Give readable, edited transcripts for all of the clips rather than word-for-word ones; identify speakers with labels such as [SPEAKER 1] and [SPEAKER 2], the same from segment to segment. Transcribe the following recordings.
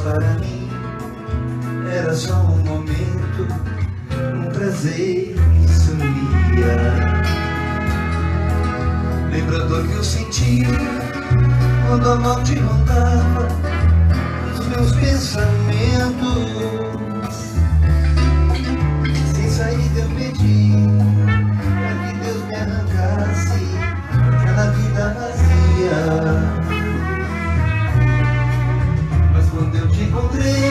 [SPEAKER 1] para mim era só um momento, um prazer que sumia. Lembra a dor que eu sentia quando a morte rondava os meus pensamentos. Sem saída eu pedi pra que Deus me arrancasse aquela vida vazia. Mas quando eu te encontrei,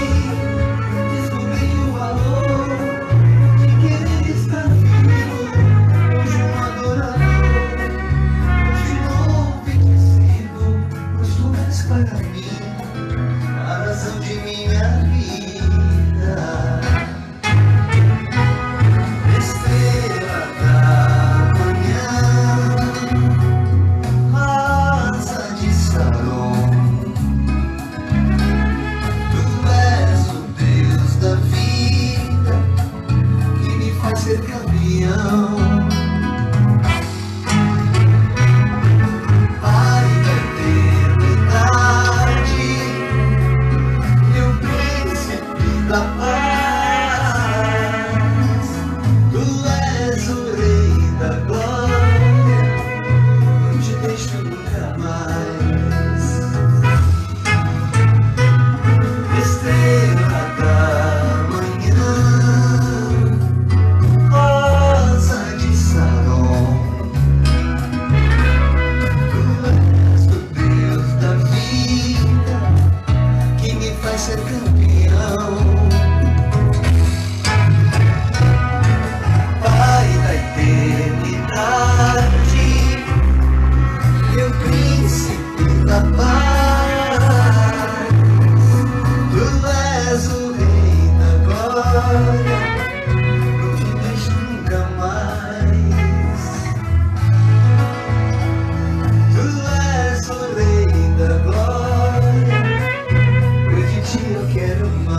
[SPEAKER 1] descobri o valor de querer estar vivo, hoje um adorador, hoje novo e crescido, pois tu és para mim a razão de minha vida. Estrela da manhã, rosa de Saron, tu és o Deus da vida que me faz ser campeão. Pai da eternidade, meu príncipe da paz, tu és o rei da glória, não te deixo nunca mais. Estrela da manhã, rosa de Saron, tu és o Deus da vida que me faz ser campeão. Pai da eternidade, meu príncipe da paz, tu és o rei da glória, não te deixo nunca mais. Tu és o rei da glória, pois de ti eu quero mais.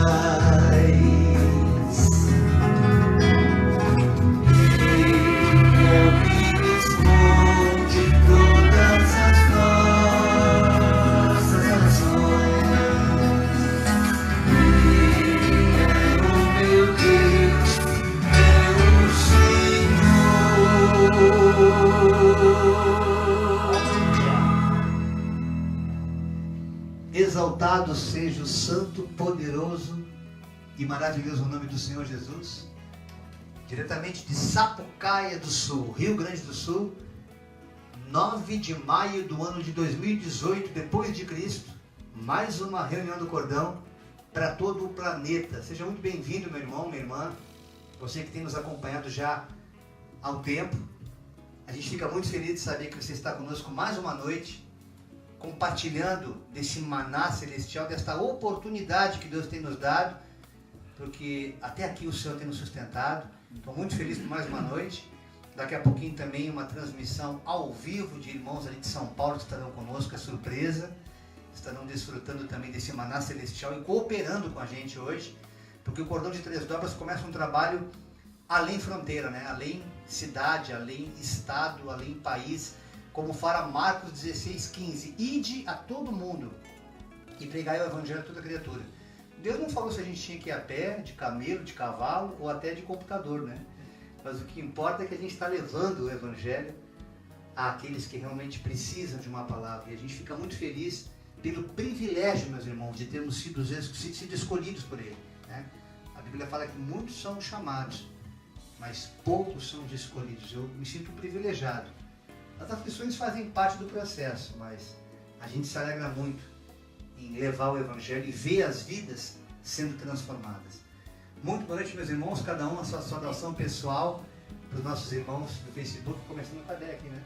[SPEAKER 1] Ele é o que me esconde todas as nossas ações. Ele é o meu Deus, é o Senhor. Exaltado seja o santo, poderoso e maravilhoso nome do Senhor Jesus. Diretamente de Sapucaia do Sul, Rio Grande do Sul, 9 de maio do ano de 2018, depois de Cristo, mais uma reunião do Cordão para todo o planeta. Seja muito bem-vindo, meu irmão, minha irmã, você que tem nos acompanhado já há um tempo. A gente fica muito feliz de saber que você está conosco mais uma noite, compartilhando desse maná celestial, desta oportunidade que Deus tem nos dado, porque até aqui o Senhor tem nos sustentado. Estou muito feliz por mais uma noite. Daqui a pouquinho também uma transmissão ao vivo de irmãos ali de São Paulo que estarão conosco, é surpresa. Estarão desfrutando também desse maná celestial e cooperando com a gente hoje, porque o Cordão de Três Dobras começa um trabalho além fronteira, né? Além cidade, além estado, além país, como fala Marcos 16:15, ide a todo mundo e pregai o evangelho a toda criatura. Deus não falou se a gente tinha que ir a pé, de camelo, de cavalo ou até de computador, né? Mas o que importa é que a gente está levando o evangelho àqueles que realmente precisam de uma palavra. E a gente fica muito feliz pelo privilégio, meus irmãos, de termos sido escolhidos por Ele, né? A Bíblia fala que muitos são chamados, mas poucos são os escolhidos. Eu me sinto privilegiado. As aflições fazem parte do processo, mas a gente se alegra muito em levar o evangelho e ver as vidas sendo transformadas. Muito boa noite, meus irmãos, cada um a sua saudação pessoal para os nossos irmãos do Facebook, começando com a Déia aqui, né?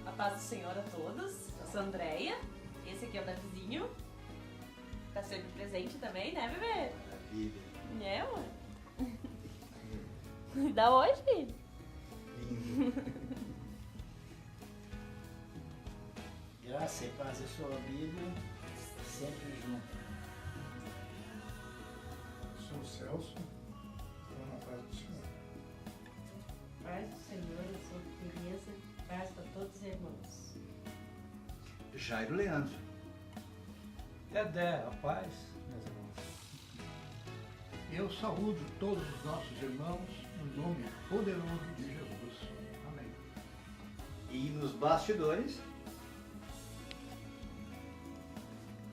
[SPEAKER 2] A paz do Senhor a todos. Eu sou a Andréia, esse aqui é o Davizinho, tá sempre presente também, né, bebê?
[SPEAKER 1] Maravilha.
[SPEAKER 2] É, mano. Dá hoje, filho?
[SPEAKER 3] Graça e paz, eu sou a Bíblia, sempre junto.
[SPEAKER 4] Sou o Celso, estou na paz do Senhor.
[SPEAKER 5] Paz do Senhor, eu sou Tereza, paz para todos os irmãos.
[SPEAKER 1] Jairo Leandro.
[SPEAKER 6] Dedé, a paz, meus irmãos.
[SPEAKER 4] Eu saúdo todos os nossos irmãos no nome poderoso de Jesus. Amém.
[SPEAKER 1] E nos bastidores,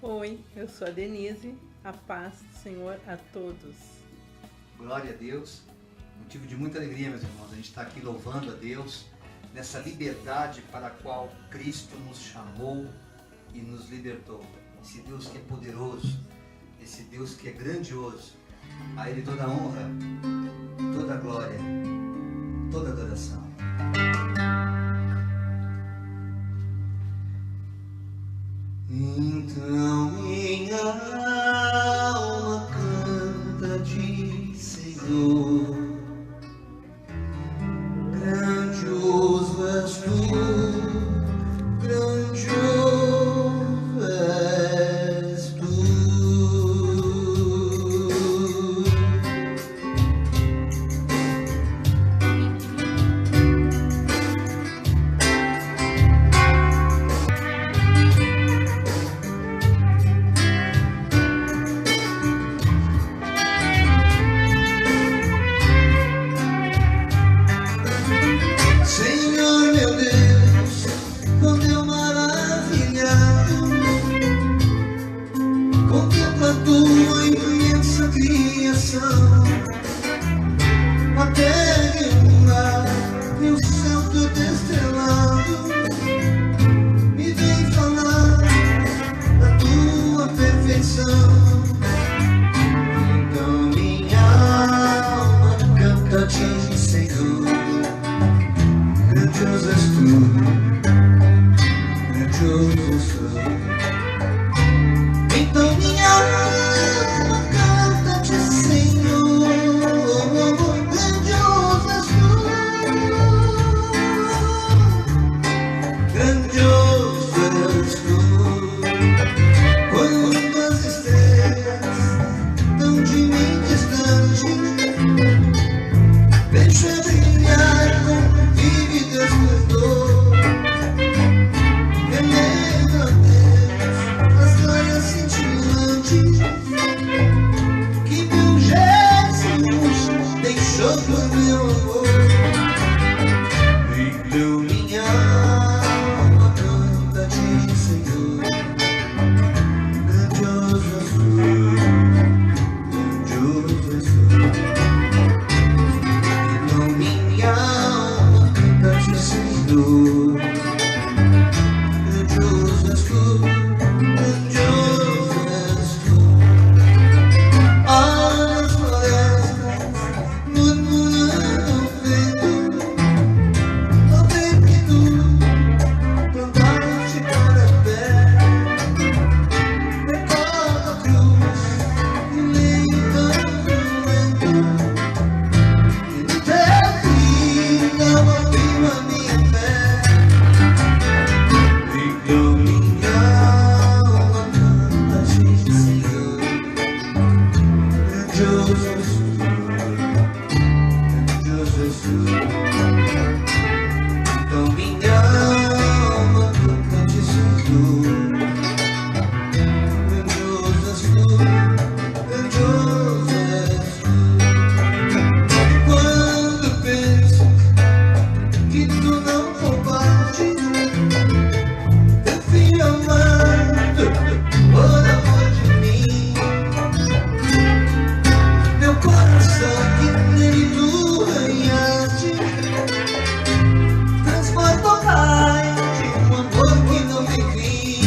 [SPEAKER 5] Oi, eu sou a Denise. A paz do Senhor a todos.
[SPEAKER 1] glória a Deus, motivo de muita alegria, meus irmãos. A gente está aqui louvando a Deus nessa liberdade para a qual Cristo nos chamou e nos libertou. Esse Deus que é poderoso, esse Deus que é grandioso. A Ele toda a honra, toda a glória, toda a adoração. Então minha alma canta-te, Senhor. Grandioso és tu, grandioso és tu. Senhor meu Deus, quando eu maravilhado contemplo a tua imensa criação, a terra e o mar e o céu todo estrelado, me vem falar da tua perfeição. Então minha alma canta-te, Senhor. Grandioso és tu, grandioso és tu. Então minha alma canta-te, Senhor. Grandioso és tu, grandioso és tu. Quando as estrelas tão de mim distante, vejo a brilhar com vívido esplendor. Remendo a Deus as glórias cintilantes que meu Jesus deixou pro meu amor. Então minha alma canta-te, Senhor. Grandioso és tu, grandioso és tu. Então minha alma canta-te, Senhor. Grandioso és tu, grandioso és tu. As florestas murmurando ao vento, ao tempo que tu plantaste para pé. Recordo a cruz e leio tão cruento. E no teu fim eu afirmo a minha fé. Então minha alma canta-te, Senhor. Grandioso és tu, grandioso és tu. Então minha alma canta-te, Senhor. Grandioso és tu, grandioso és tu. Quando penso que tu não poupaste teu filho amado por amor de mim, meu coração que nele tu ganhaste transporta o raio de um amor que não tem fim.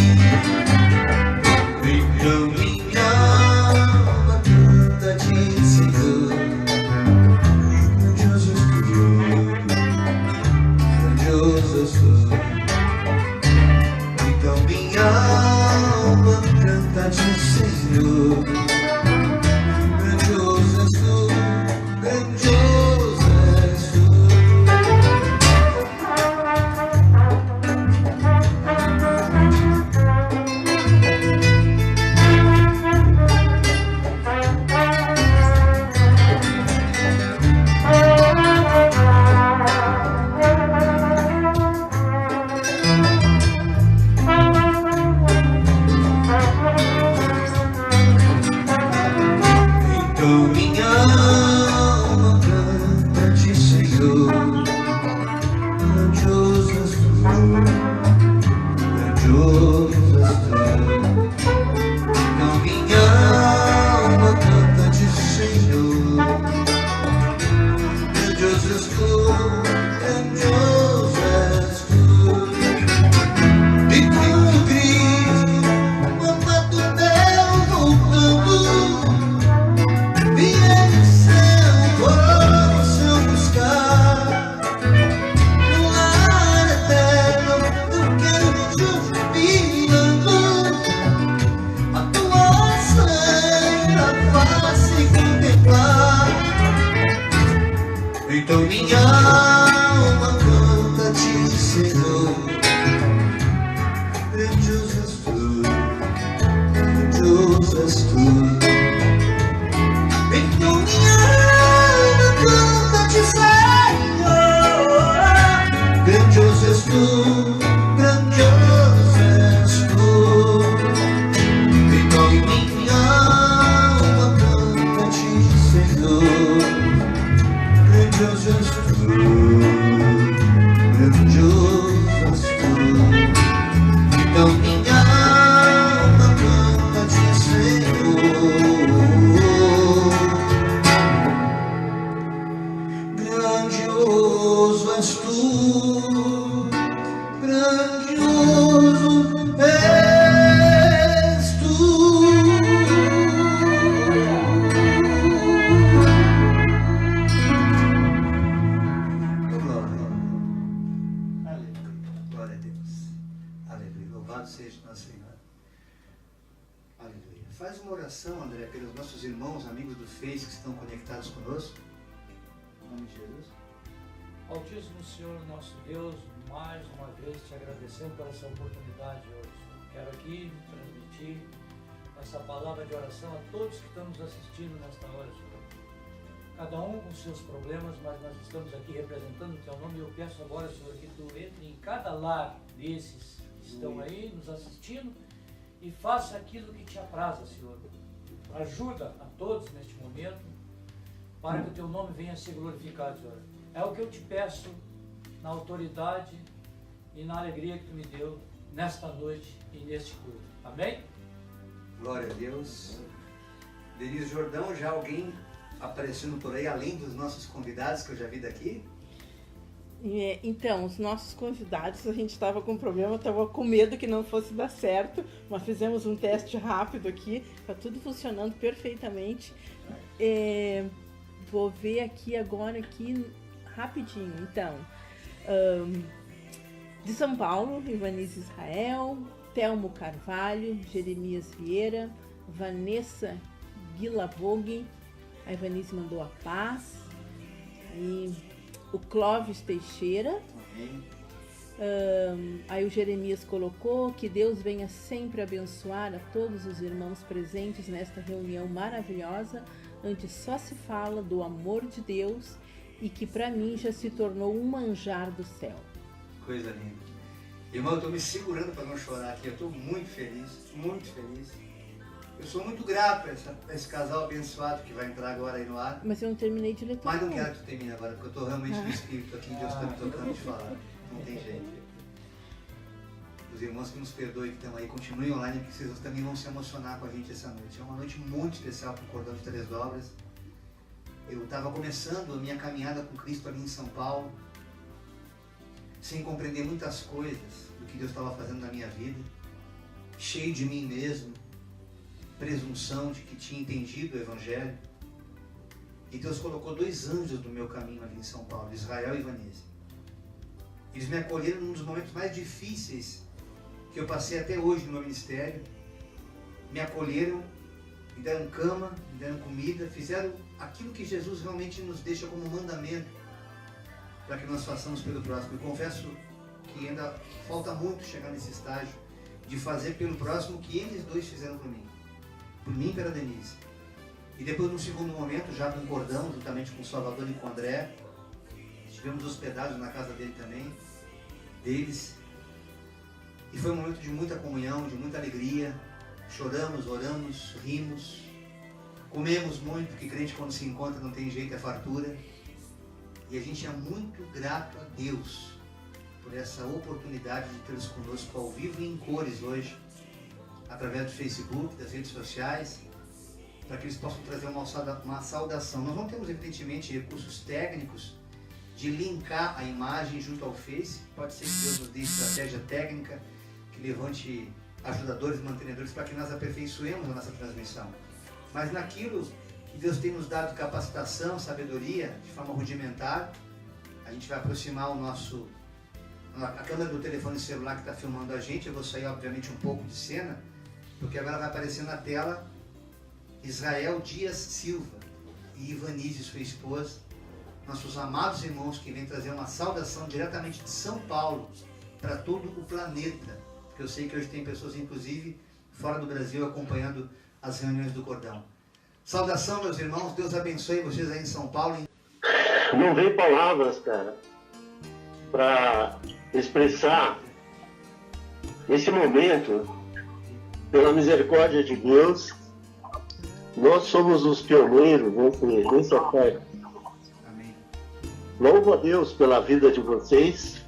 [SPEAKER 1] Então minha alma canta-te, Senhor. Grandioso és tu, grandioso és tu. Então minha alma canta-te, Senhor. Grandioso és tu, grandioso és tu. grandioso és tu. Então minha alma canta-te, Senhor. Grandioso és tu, grandioso és tu. E Cristo, Cristo, amado meu, voltando, vier do céu, coração buscar. No lar eterno, eu quero jubilando a tua santa face contemplar. Então minha alma canta-te, Senhor. Grandioso és tu, grandioso és tu. Então minha alma canta-te, Senhor. Grandioso és tu, grandioso és tu. Então minha alma canta-te, Senhor. Grandioso és tu, grandioso és tu. Então minha alma canta-te, Senhor. Grandioso és tu, grandioso és tu. Glória a Deus. Aleluia. Louvado seja nosso Senhor. Aleluia. Faz uma oração, André, pelos nossos irmãos, amigos do Face que estão conectados conosco. Em nome de Jesus.
[SPEAKER 6] Altíssimo Senhor, nosso Deus, mais uma vez te agradecendo por essa oportunidade hoje. Quero aqui transmitir essa palavra de oração a todos que estão nos assistindo nesta hora, Senhor. Cada um com seus problemas, mas nós estamos aqui representando o teu nome e eu peço agora, Senhor, que tu entre em cada lar desses que estão aí nos assistindo e faça aquilo que te apraza, Senhor. Ajuda a todos neste momento para que o teu nome venha a ser glorificado, Senhor. É o que eu te peço na autoridade e na alegria que tu me deu nesta noite e neste culto. Amém?
[SPEAKER 1] Glória a Deus. Denise Jordão, já alguém aparecendo por aí, além dos nossos convidados que eu já vi daqui?
[SPEAKER 5] Então, os nossos convidados, a gente estava com problema, estava com medo que não fosse dar certo, mas fizemos um teste rápido aqui, está tudo funcionando perfeitamente. Vou ver aqui agora, rapidinho. Então, de São Paulo, Ivanise Israel, Telmo Carvalho, Jeremias Vieira, Vanessa Guilavogui, a Ivanise mandou a paz, aí o Clóvis Teixeira, aí o Jeremias colocou que Deus venha sempre abençoar a todos os irmãos presentes nesta reunião maravilhosa, onde só se fala do amor de Deus e que para mim já se tornou um manjar do céu.
[SPEAKER 1] Coisa linda. Irmão, eu estou me segurando para não chorar aqui, eu estou muito feliz, muito feliz. Eu sou muito grato a esse casal abençoado que vai entrar agora aí no ar.
[SPEAKER 5] Mas eu não terminei de ler tudo.
[SPEAKER 1] Mas não quero que tu termine agora, porque eu estou realmente no espírito aqui, Deus está me tocando de falar. Não tem jeito. Os irmãos que nos perdoem, que estão aí, continuem online, porque vocês também vão se emocionar com a gente essa noite. É uma noite muito especial para o Cordão de Três Dobras. Eu estava começando a minha caminhada com Cristo ali em São Paulo, sem compreender muitas coisas do que Deus estava fazendo na minha vida, cheio de mim mesmo, presunção de que tinha entendido o Evangelho. E Deus colocou dois anjos no meu caminho ali em São Paulo, Israel e Vanessa. Eles me acolheram num dos momentos mais difíceis que eu passei até hoje no meu ministério. Me acolheram, me deram cama, me deram comida, fizeram aquilo que Jesus realmente nos deixa como mandamento para que nós façamos pelo próximo. Eu confesso que ainda falta muito chegar nesse estágio de fazer pelo próximo o que eles dois fizeram por mim e pela Denise. E depois, num segundo momento, já com o Cordão, juntamente com o Salvador e com o André, estivemos hospedados na casa dele também, deles. E foi um momento de muita comunhão, de muita alegria. Choramos, oramos, rimos, comemos muito, porque crente quando se encontra não tem jeito, é fartura. E a gente é muito grato a Deus por essa oportunidade de tê-los conosco ao vivo e em cores hoje, através do Facebook, das redes sociais, para que eles possam trazer uma saudação. Nós não temos, evidentemente, recursos técnicos de linkar a imagem junto ao Face. Pode ser que Deus nos dê estratégia técnica, que levante ajudadores, mantenedores, para que nós aperfeiçoemos a nossa transmissão. Mas naquilo que Deus tem nos dado capacitação, sabedoria, de forma rudimentar, a gente vai aproximar a câmera do telefone celular que está filmando a gente. Eu vou sair, obviamente, um pouco de cena, porque agora vai aparecer na tela Israel Dias Silva e Ivanise, sua esposa, nossos amados irmãos que vêm trazer uma saudação diretamente de São Paulo para todo o planeta, porque eu sei que hoje tem pessoas, inclusive, fora do Brasil, acompanhando as reuniões do Cordão. Saudação, meus irmãos, Deus abençoe vocês aí em São Paulo.
[SPEAKER 7] Não vem palavras, cara, para expressar esse momento, pela misericórdia de Deus. Nós somos os pioneiros nessa fé.
[SPEAKER 1] Amém.
[SPEAKER 7] Louvo a Deus pela vida de vocês.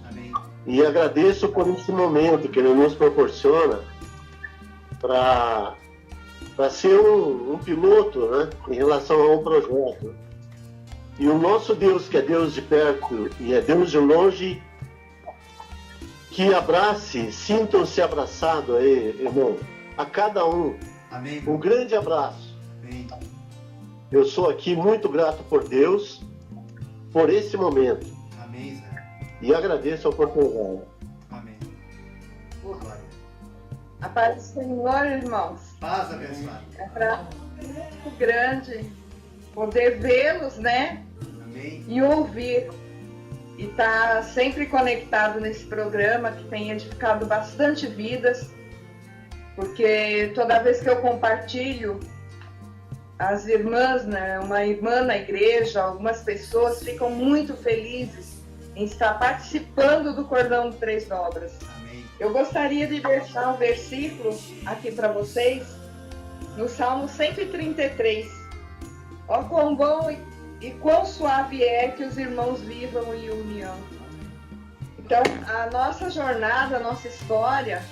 [SPEAKER 1] Amém.
[SPEAKER 7] E agradeço por esse momento que Ele nos proporciona para ser um piloto, né, em relação a um projeto. E o nosso Deus, que é Deus de perto e é Deus de longe, que abrace, sintam-se abraçados aí, irmão, a cada um.
[SPEAKER 1] Amém.
[SPEAKER 7] Um grande abraço.
[SPEAKER 1] Amém.
[SPEAKER 7] Eu sou aqui muito grato por Deus, por esse momento.
[SPEAKER 1] Amém, Israel.
[SPEAKER 7] E agradeço a oportunidade.
[SPEAKER 1] Amém. Glória.
[SPEAKER 8] A paz do Senhor, irmãos.
[SPEAKER 1] Paz abençoada.
[SPEAKER 8] É para muito grande poder vê-los, né?
[SPEAKER 1] Amém.
[SPEAKER 8] E ouvir. E estar sempre conectado nesse programa que tem edificado bastante vidas. Porque toda vez que eu compartilho, as irmãs, né, uma irmã na igreja, algumas pessoas ficam muito felizes em estar participando do Cordão de Três Dobras.
[SPEAKER 1] Amém.
[SPEAKER 8] Eu gostaria de deixar um versículo aqui para vocês, no Salmo 133. Ó quão bom e quão suave é que os irmãos vivam em união. Então, a nossa jornada, a nossa história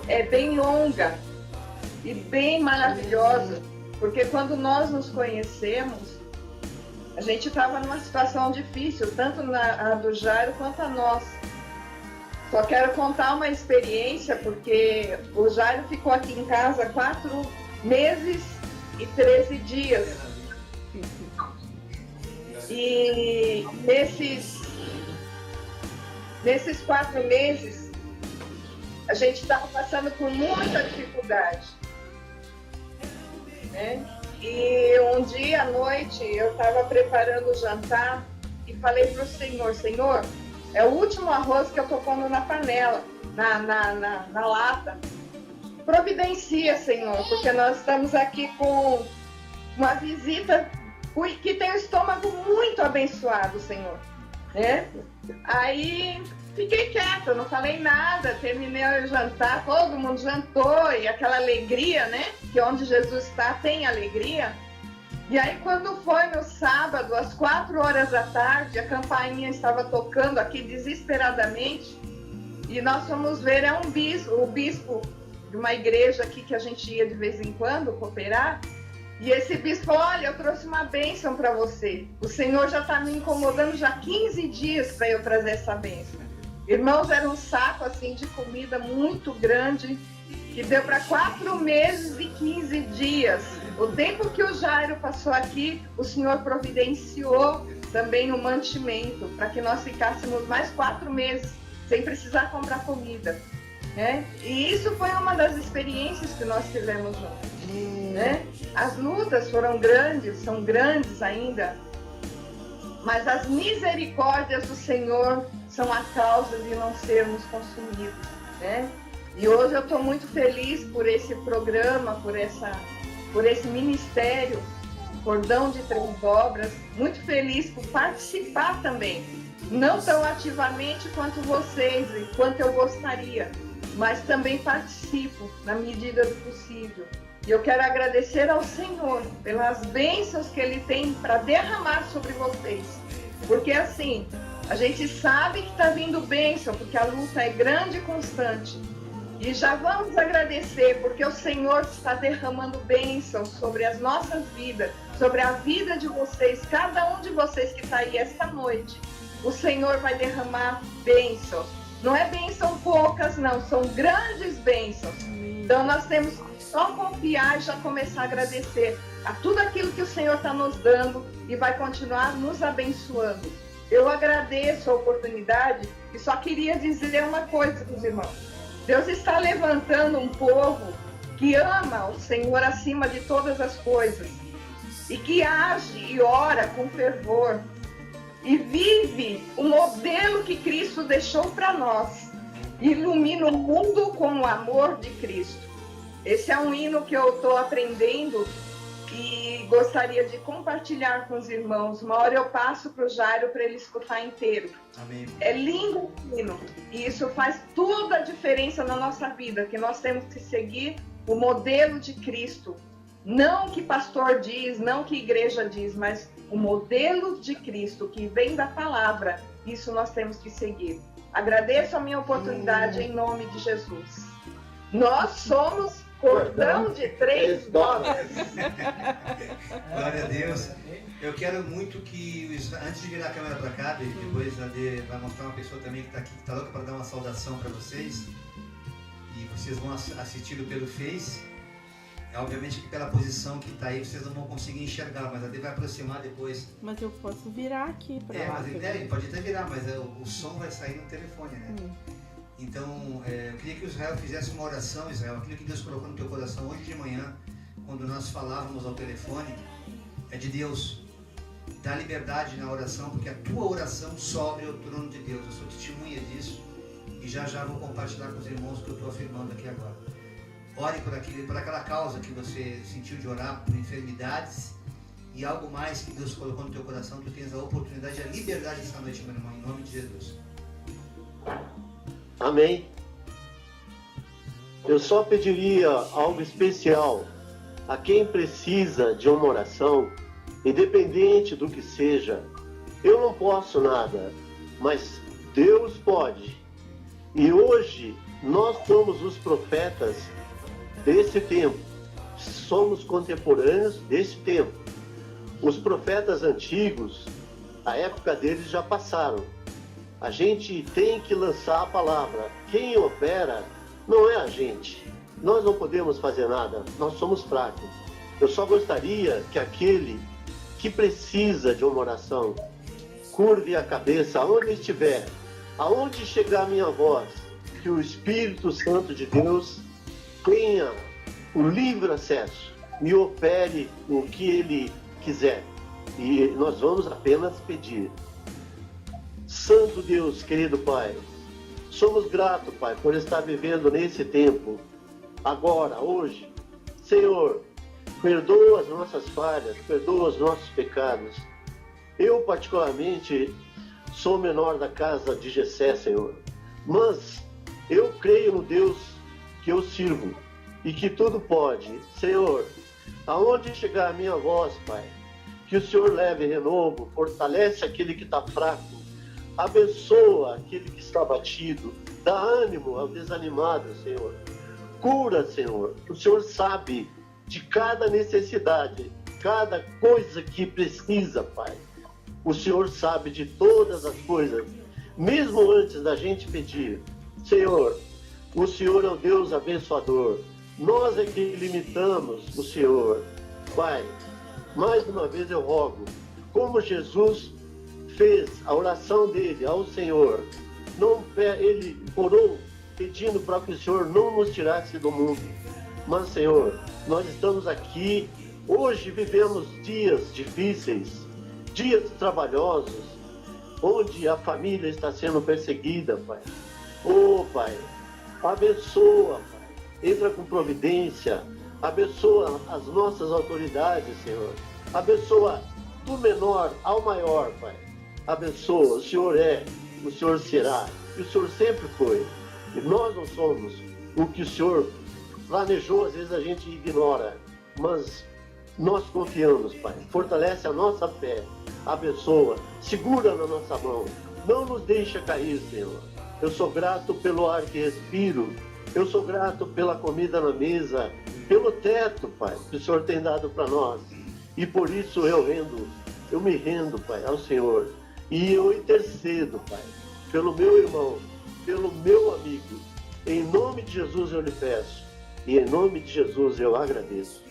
[SPEAKER 8] é bem longa e bem maravilhosa, porque quando nós nos conhecemos, a gente estava numa situação difícil, tanto a do Jairo quanto a nossa. Só quero contar uma experiência, porque o Jairo ficou aqui em casa 4 meses e 13 dias. E nesses 4 meses, a gente estava passando por muita dificuldade, né? E um dia à noite eu estava preparando o jantar e falei para o Senhor: Senhor, é o último arroz que eu estou pondo na panela, na lata. Providencia, Senhor, porque nós estamos aqui com uma visita que tem o estômago muito abençoado, Senhor, né? Aí fiquei quieta, não falei nada, terminei o jantar, todo mundo jantou e aquela alegria, né? Que onde Jesus está tem alegria. E aí quando foi no sábado, às 4 horas da tarde, a campainha estava tocando aqui desesperadamente e nós fomos ver, o bispo de uma igreja aqui que a gente ia de vez em quando cooperar. E esse bispo falou: olha, eu trouxe uma bênção para você. O Senhor já está me incomodando já 15 dias para eu trazer essa bênção. Irmãos, era um saco assim de comida muito grande, que deu para 4 meses e 15 dias. O tempo que o Jairo passou aqui, o Senhor providenciou também um mantimento, para que nós ficássemos mais 4 meses, sem precisar comprar comida, né? E isso foi uma das experiências que nós tivemos juntos, né? As lutas foram grandes, são grandes ainda, mas as misericórdias do Senhor são a causa de não sermos consumidos, né? E hoje eu estou muito feliz por esse programa, por esse ministério, Cordão de Três Dobras, muito feliz por participar também, não tão ativamente quanto vocês e quanto eu gostaria, mas também participo na medida do possível. E eu quero agradecer ao Senhor pelas bênçãos que Ele tem para derramar sobre vocês. Porque assim, A gente sabe que está vindo bênção, porque a luta é grande e constante. E já vamos agradecer, porque o Senhor está derramando bênção sobre as nossas vidas, sobre a vida de vocês, cada um de vocês que está aí esta noite. O Senhor vai derramar bênçãos. Não é bênção poucas, não, são grandes bênçãos. Então nós temos que só confiar e já começar a agradecer a tudo aquilo que o Senhor está nos dando e vai continuar nos abençoando. Eu agradeço a oportunidade e só queria dizer uma coisa para os irmãos. Deus está levantando um povo que ama o Senhor acima de todas as coisas e que age e ora com fervor e vive o modelo que Cristo deixou para nós. Ilumina o mundo com o amor de Cristo. Esse é um hino que eu estou aprendendo e gostaria de compartilhar com os irmãos. Uma hora eu passo para o Jairo para ele escutar inteiro.
[SPEAKER 1] Amém.
[SPEAKER 8] É lindo o hino e isso faz toda a diferença na nossa vida, que nós temos que seguir o modelo de Cristo. Não o que pastor diz, não o que igreja diz, mas o modelo de Cristo que vem da palavra. Isso nós temos que seguir. Agradeço a minha oportunidade em nome de Jesus. Nós somos cordão de 3 dobras.
[SPEAKER 1] Glória a Deus. Eu quero muito que, antes de virar a câmera para cá, e depois a Dê vai mostrar uma pessoa também que está aqui, que está louca para dar uma saudação para vocês. E vocês vão assisti-lo pelo Face. Obviamente que pela posição que está aí, vocês não vão conseguir enxergar, mas a Dê vai aproximar depois.
[SPEAKER 5] Mas eu posso virar aqui para lá.
[SPEAKER 1] Mas pode até virar, mas o som vai sair no telefone, né? Então, eu queria que o Israel fizesse uma oração, Israel, aquilo que Deus colocou no teu coração hoje de manhã, quando nós falávamos ao telefone, é de Deus. Dá liberdade na oração, porque a tua oração sobe ao trono de Deus. Eu sou testemunha disso e já vou compartilhar com os irmãos o que eu estou afirmando aqui agora. Ore por aquela causa que você sentiu de orar, por enfermidades e algo mais que Deus colocou no teu coração. Tu tens a oportunidade e a liberdade essa noite, meu irmão, em nome de Jesus.
[SPEAKER 7] Amém. Eu só pediria algo especial a quem precisa de uma oração, independente do que seja. Eu não posso nada, mas Deus pode. E hoje nós somos os profetas desse tempo. Somos contemporâneos desse tempo. Os profetas antigos, a época deles já passaram. A gente tem que lançar a palavra. Quem opera não é a gente. Nós não podemos fazer nada. Nós somos fracos. Eu só gostaria que aquele que precisa de uma oração curve a cabeça aonde estiver, aonde chegar a minha voz, que o Espírito Santo de Deus tenha o livre acesso e opere o que Ele quiser. E nós vamos apenas pedir. Santo Deus, querido Pai, somos gratos, Pai, por estar vivendo nesse tempo, agora, hoje. Senhor, perdoa as nossas falhas, perdoa os nossos pecados. Eu, particularmente, sou menor da casa de Jessé, Senhor, mas eu creio no Deus que eu sirvo e que tudo pode. Senhor, aonde chegar a minha voz, Pai, que o Senhor leve renovo, fortalece aquele que está fraco, abençoa aquele que está batido, dá ânimo ao desanimado, Senhor. Cura, Senhor. O Senhor sabe de cada necessidade, cada coisa que precisa, Pai. O Senhor sabe de todas as coisas, mesmo antes da gente pedir. Senhor, o Senhor é o Deus abençoador. Nós é que limitamos o Senhor. Pai, mais uma vez eu rogo, como Jesus fez a oração dele ao Senhor, ele orou pedindo para que o Senhor não nos tirasse do mundo. Mas, Senhor, nós estamos aqui, hoje vivemos dias difíceis, dias trabalhosos, onde a família está sendo perseguida, Pai. Oh, Pai, abençoa, Pai, entra com providência, abençoa as nossas autoridades, Senhor, abençoa do menor ao maior, Pai. Abençoa, o Senhor é, o Senhor será, e o Senhor sempre foi. E nós não somos o que o Senhor planejou, às vezes a gente ignora, mas nós confiamos, Pai. Fortalece a nossa fé, abençoa, segura na nossa mão, Não nos deixa cair, Senhor. Eu sou grato pelo ar que respiro. Eu sou grato pela comida na mesa, pelo teto, Pai, que o Senhor tem dado para nós. E por isso eu me rendo, Pai, ao Senhor. E eu intercedo, Pai, pelo meu irmão, pelo meu amigo. Em nome de Jesus eu lhe peço. E em nome de Jesus eu agradeço.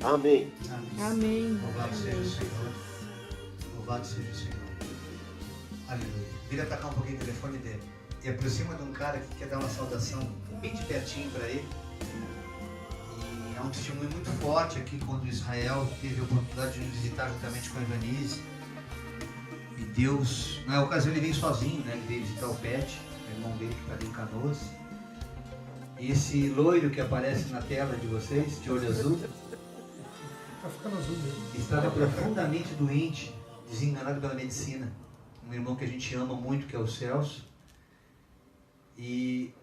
[SPEAKER 7] Amém.
[SPEAKER 5] Amém.
[SPEAKER 1] Louvado seja o Senhor. Louvado seja o Senhor. Aleluia. Vira pra cá um pouquinho o telefone dele. E aproxima de um cara que quer dar uma saudação bem de pertinho para ele. E é um testemunho muito forte aqui quando Israel teve a oportunidade de nos visitar juntamente com a Evanise. E Deus, na ocasião ele veio sozinho, né? Ele veio visitar o Pet, o irmão dele que está ali em Canoas. E esse loiro que aparece na tela de vocês, de olho azul,
[SPEAKER 9] Tá ficando azul mesmo.
[SPEAKER 1] estava profundamente doente, desenganado pela medicina. Um irmão que a gente ama muito, que é o Celso. E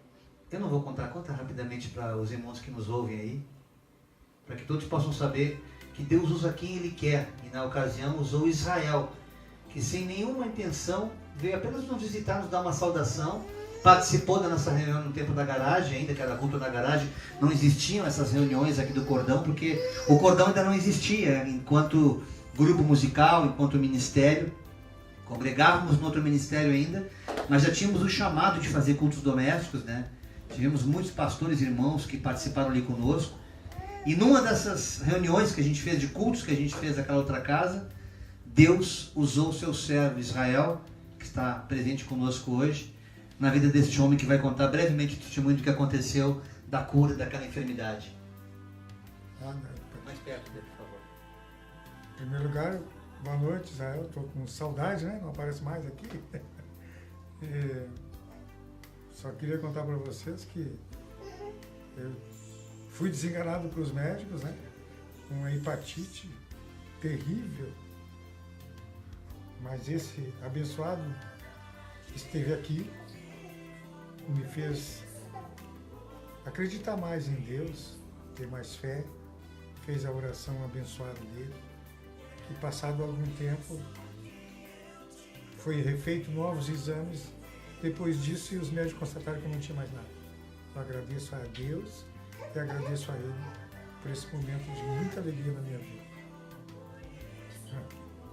[SPEAKER 1] eu não vou conta rapidamente para os irmãos que nos ouvem aí, para que todos possam saber que Deus usa quem Ele quer. E na ocasião usou Israel, que sem nenhuma intenção veio apenas nos visitar, nos dar uma saudação. Participou da nossa reunião no tempo da garagem, ainda que era culto na garagem. Não existiam essas reuniões aqui do Cordão, porque o Cordão ainda não existia enquanto grupo musical, enquanto ministério. Congregávamos no outro ministério ainda, mas já tínhamos o chamado de fazer cultos domésticos, né? Tivemos muitos pastores e irmãos que participaram ali conosco. E numa dessas reuniões que a gente fez, de cultos que a gente fez naquela outra casa, Deus usou o seu servo Israel, que está presente conosco hoje, na vida deste homem que vai contar brevemente o testemunho do que aconteceu, da cura daquela enfermidade. Mais perto dele, por favor.
[SPEAKER 9] Em primeiro lugar, boa noite, Israel. Estou com saudade, né? Não aparece mais aqui. E só queria contar para vocês que eu fui desenganado pelos médicos, né? Com uma hepatite terrível. Mas esse abençoado esteve aqui, me fez acreditar mais em Deus, ter mais fé, fez a oração abençoada dele. E passado algum tempo, foi refeito novos exames. Depois disso, os médicos constataram que eu não tinha mais nada. Eu agradeço a Deus e agradeço a Ele por esse momento de muita alegria na minha vida.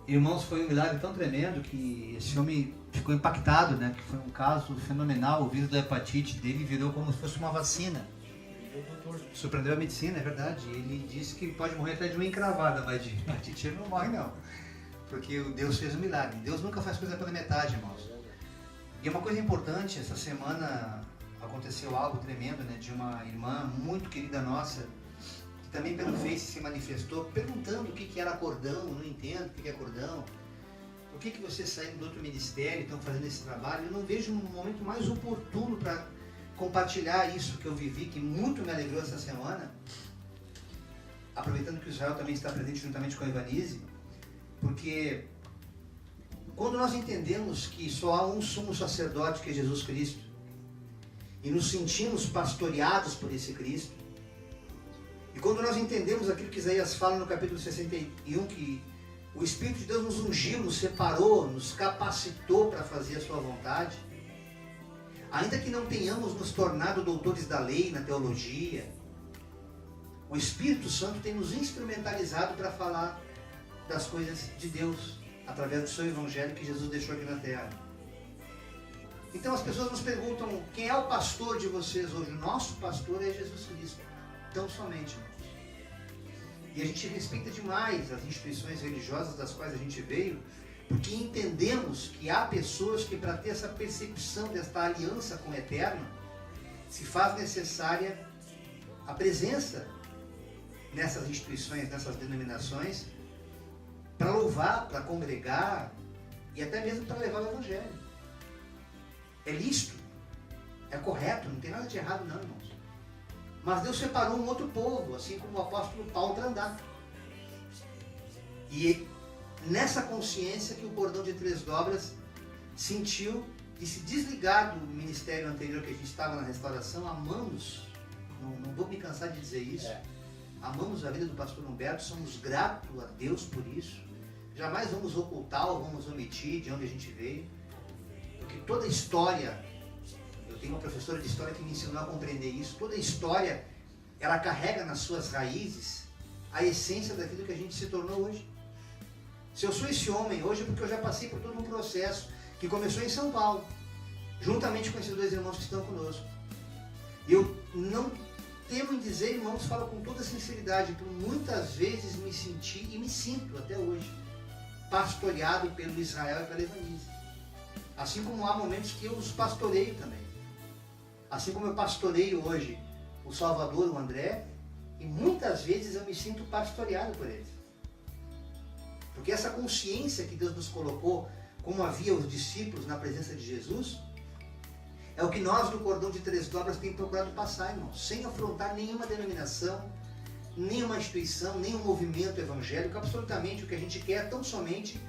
[SPEAKER 1] Irmãos, foi um milagre tão tremendo que esse homem ficou impactado, né? Que foi um caso fenomenal. O vírus da hepatite dele virou como se fosse uma vacina. Surpreendeu a medicina, é verdade. Ele disse que pode morrer até de uma encravada, mas de hepatite ele não morre não. Porque Deus fez um milagre. Deus nunca faz coisa pela metade, irmãos. E uma coisa importante, essa semana aconteceu algo tremendo, né? De uma irmã muito querida nossa, que também pelo Face se manifestou, perguntando o que era cordão. Eu não entendo o que é cordão. Por que vocês saíram do outro ministério e estão fazendo esse trabalho? Eu não vejo um momento mais oportuno para compartilhar isso que eu vivi, que muito me alegrou essa semana, aproveitando que o Israel também está presente juntamente com a Evanise, porque quando nós entendemos que só há um sumo sacerdote, que é Jesus Cristo, e nos sentimos pastoreados por esse Cristo, e quando nós entendemos aquilo que Isaías fala no capítulo 61, que o Espírito de Deus nos ungiu, nos separou, nos capacitou para fazer a sua vontade, ainda que não tenhamos nos tornado doutores da lei na teologia, o Espírito Santo tem nos instrumentalizado para falar das coisas de Deus, através do seu Evangelho que Jesus deixou aqui na terra. Então as pessoas nos perguntam, quem é o pastor de vocês hoje? O nosso pastor é Jesus Cristo, tão somente, irmãos. E a gente respeita demais as instituições religiosas das quais a gente veio, porque entendemos que há pessoas que, para ter essa percepção desta aliança com o Eterno, se faz necessária a presença nessas instituições, nessas denominações, para louvar, para congregar e até mesmo para levar o Evangelho. É lícito, é correto, não tem nada de errado não, irmãos. Mas Deus separou um outro povo, assim como o apóstolo Paulo, para andar. E nessa consciência que o cordão de 3 dobras sentiu de se desligar do ministério anterior que a gente estava na restauração. Amamos, não vou me cansar de dizer isso, amamos a vida do pastor Humberto, somos gratos a Deus por isso, jamais vamos ocultar ou vamos omitir de onde a gente veio, Porque toda história, eu tenho uma professora de história que me ensinou a compreender isso, toda história, ela carrega nas suas raízes a essência daquilo que a gente se tornou hoje. Se eu sou esse homem hoje é porque eu já passei por todo um processo que começou em São Paulo, juntamente com esses dois irmãos que estão conosco. E eu não temo em dizer, irmãos, falo com toda sinceridade, por muitas vezes me senti e me sinto até hoje pastoreado pelo Israel e pela Evanise. Assim como há momentos que eu os pastoreio também. Assim como eu pastoreio hoje o Salvador, o André, e muitas vezes eu me sinto pastoreado por eles. Porque essa consciência que Deus nos colocou, como havia os discípulos na presença de Jesus, é o que nós do Cordão de Três Dobras temos procurado passar, irmãos, sem afrontar nenhuma denominação, nenhuma instituição, nenhum movimento evangélico. Absolutamente o que a gente quer é tão somente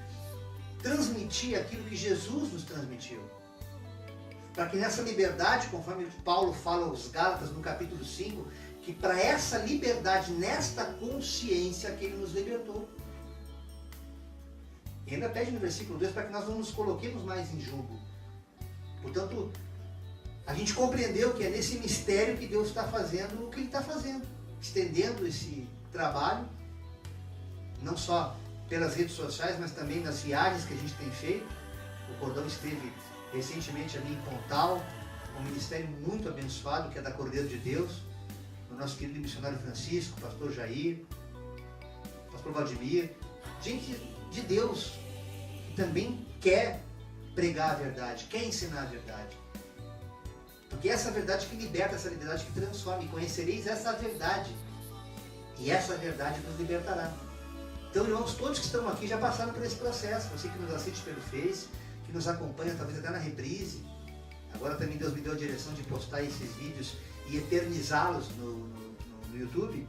[SPEAKER 1] transmitir aquilo que Jesus nos transmitiu. Para que nessa liberdade, conforme Paulo fala aos Gálatas no capítulo 5, que para essa liberdade, nesta consciência que ele nos libertou. E ainda pede no versículo 2 para que nós não nos coloquemos mais em julgo. Portanto, a gente compreendeu que é nesse mistério que Deus está fazendo o que Ele está fazendo. Estendendo esse trabalho, não só pelas redes sociais, mas também nas viagens que a gente tem feito. O Cordão esteve recentemente ali em Pontal, um ministério muito abençoado, que é da Cordeiro de Deus, o nosso querido missionário Francisco, pastor Jair, pastor Valdemir, gente de Deus, que também quer pregar a verdade, quer ensinar a verdade. Porque essa verdade que liberta, essa verdade que transforma, e conhecereis essa verdade, e essa verdade nos libertará. Então, irmãos, todos que estão aqui já passaram por esse processo. Você que nos assiste pelo Face, que nos acompanha talvez até na reprise. Agora também Deus me deu a direção de postar esses vídeos e eternizá-los no YouTube,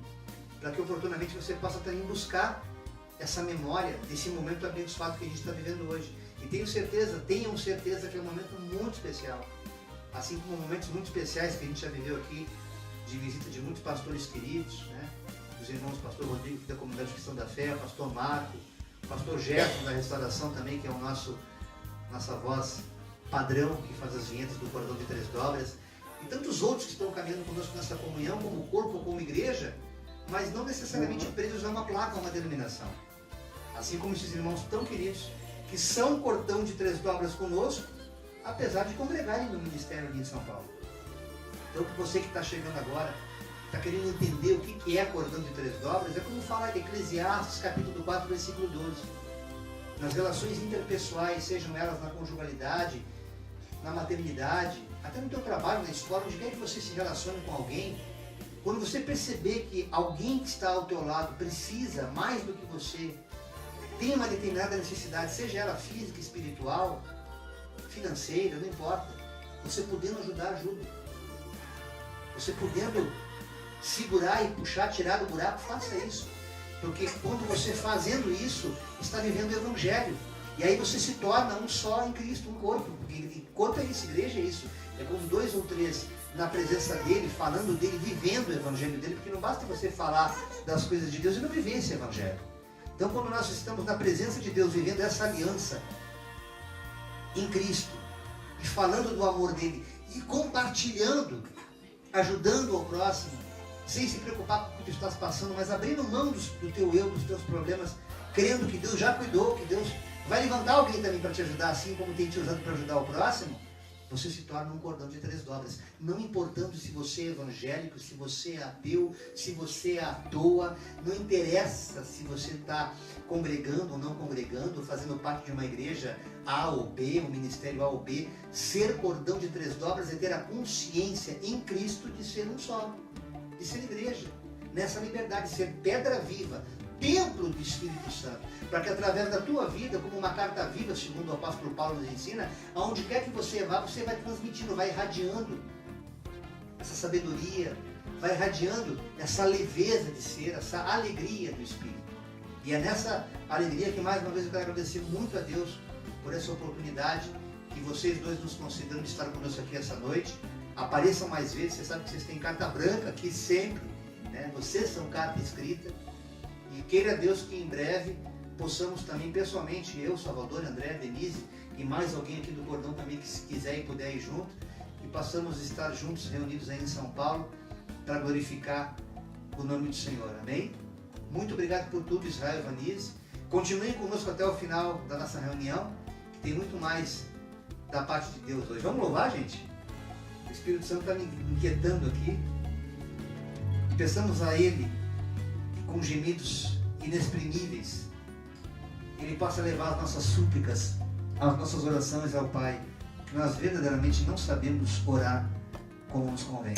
[SPEAKER 1] para que oportunamente você possa também buscar essa memória desse momento abençoado que a gente está vivendo hoje. E tenham certeza que é um momento muito especial. Assim como momentos muito especiais que a gente já viveu aqui, de visita de muitos pastores queridos, né? Os irmãos pastor Rodrigo, da Comunidade Cristã da Fé, pastor Marco, pastor Gerson da Restauração também, que é o nossa voz padrão, que faz as vinhetas do Cordão de Três Dobras, e tantos outros que estão caminhando conosco nessa comunhão, como corpo ou como igreja, mas não necessariamente presos a uma placa, a uma denominação. Assim como esses irmãos tão queridos, que são Cordão de Três Dobras conosco, apesar de congregarem no ministério ali em São Paulo. Então, você que está chegando agora, está querendo entender o que é Cordão de Três Dobras, é como fala Eclesiastes, capítulo 4, versículo 12. Nas relações interpessoais, sejam elas na conjugalidade, na maternidade, até no teu trabalho, na escola, onde quer que você se relacione com alguém, quando você perceber que alguém que está ao teu lado precisa mais do que você, tem uma determinada necessidade, seja ela física, espiritual, financeira, não importa. Você podendo ajudar, ajuda. Você podendo segurar e puxar, tirar do buraco, faça isso. Porque quando você fazendo isso, está vivendo o Evangelho. E aí você se torna um só em Cristo, um corpo. Porque corpo é isso, igreja é isso. É como 2 ou 3 na presença dele, falando dele, vivendo o Evangelho dele. Porque não basta você falar das coisas de Deus e não viver esse Evangelho. Então, quando nós estamos na presença de Deus, vivendo essa aliança em Cristo, e falando do amor dele, e compartilhando, ajudando ao próximo, sem se preocupar com o que tu estás passando, mas abrindo mão do teu eu, dos teus problemas, crendo que Deus já cuidou, que Deus vai levantar alguém também para te ajudar, assim como tem te usado para ajudar o próximo, você se torna um cordão de três dobras. Não importando se você é evangélico, se você é ateu, se você é à toa, não interessa se você está congregando ou não congregando, fazendo parte de uma igreja A ou B, um ministério A ou B. Ser cordão de três dobras é ter a consciência em Cristo de ser um só, de ser igreja, nessa liberdade, ser pedra viva, templo do Espírito Santo, para que através da tua vida, como uma carta viva, segundo o apóstolo Paulo nos ensina, aonde quer que você vá, você vai transmitindo, vai irradiando essa sabedoria, vai irradiando essa leveza de ser, essa alegria do Espírito. E é nessa alegria que mais uma vez eu quero agradecer muito a Deus por essa oportunidade que vocês dois nos consideram de estar conosco aqui essa noite. Apareçam mais vezes, você sabe que vocês têm carta branca aqui sempre, né? Vocês são carta escrita. E queira Deus que em breve possamos também pessoalmente, eu, Salvador, André, Denise e mais alguém aqui do Cordão também que se quiser e puder ir junto, e possamos estar juntos, reunidos aí em São Paulo, para glorificar o nome do Senhor. Amém? Muito obrigado por tudo, Israel e Vanise. Continuem conosco até o final da nossa reunião, que tem muito mais da parte de Deus hoje. Vamos louvar, gente? O Espírito Santo está me inquietando aqui. E peçamos a Ele, com gemidos inexprimíveis, Ele possa levar as nossas súplicas, as nossas orações ao Pai, que nós verdadeiramente não sabemos orar como nos convém.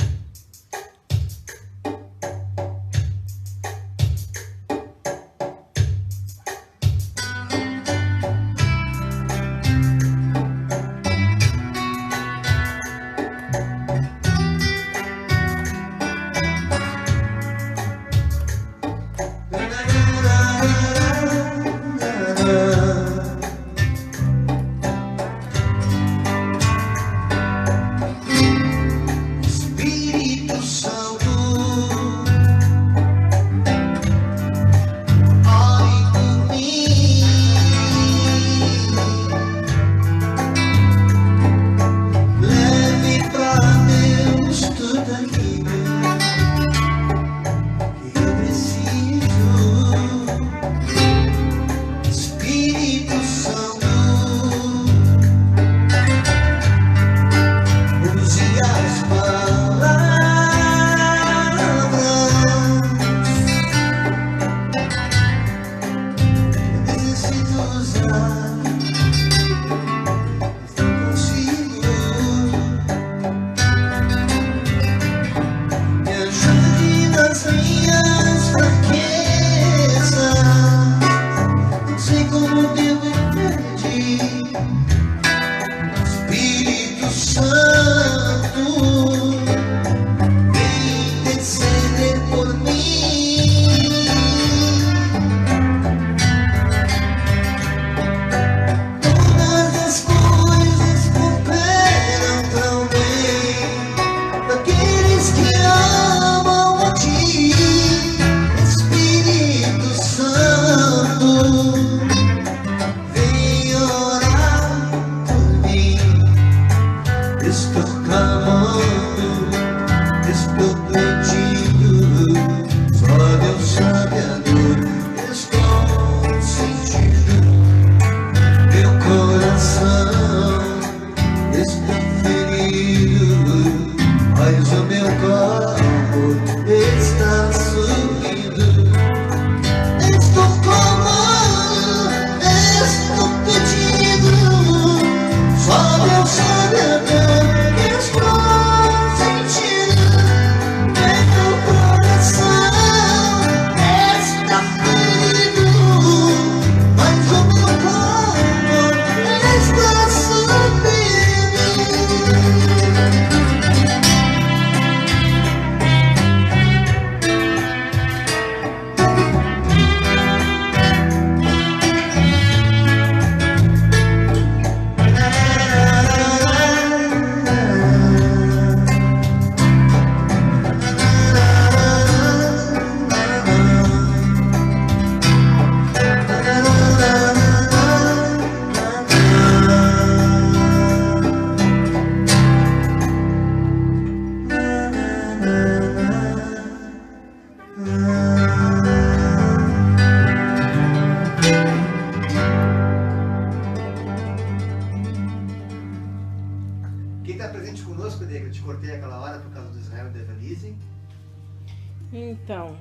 [SPEAKER 5] Então,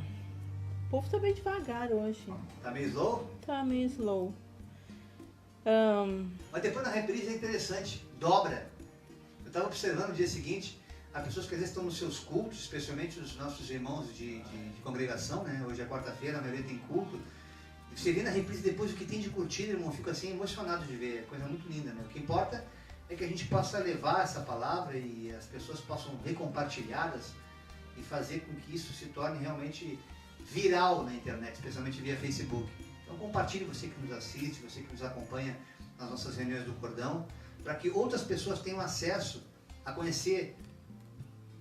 [SPEAKER 5] o povo tá bem devagar hoje.
[SPEAKER 1] Tá meio slow?
[SPEAKER 5] Tá meio slow.
[SPEAKER 1] Mas depois na reprise é interessante, dobra. Eu estava observando no dia seguinte, há pessoas que às vezes estão nos seus cultos, especialmente os nossos irmãos de congregação, né? Hoje é quarta-feira, a maioria tem culto. E você vê na reprise depois o que tem de curtida, irmão, eu fico assim emocionado de ver, é coisa muito linda, né? O que importa é que a gente possa levar essa palavra e as pessoas possam recompartilhá-las e fazer com que isso se torne realmente viral na internet, especialmente via Facebook. Então compartilhe, você que nos assiste, você que nos acompanha nas nossas reuniões do Cordão, para que outras pessoas tenham acesso a conhecer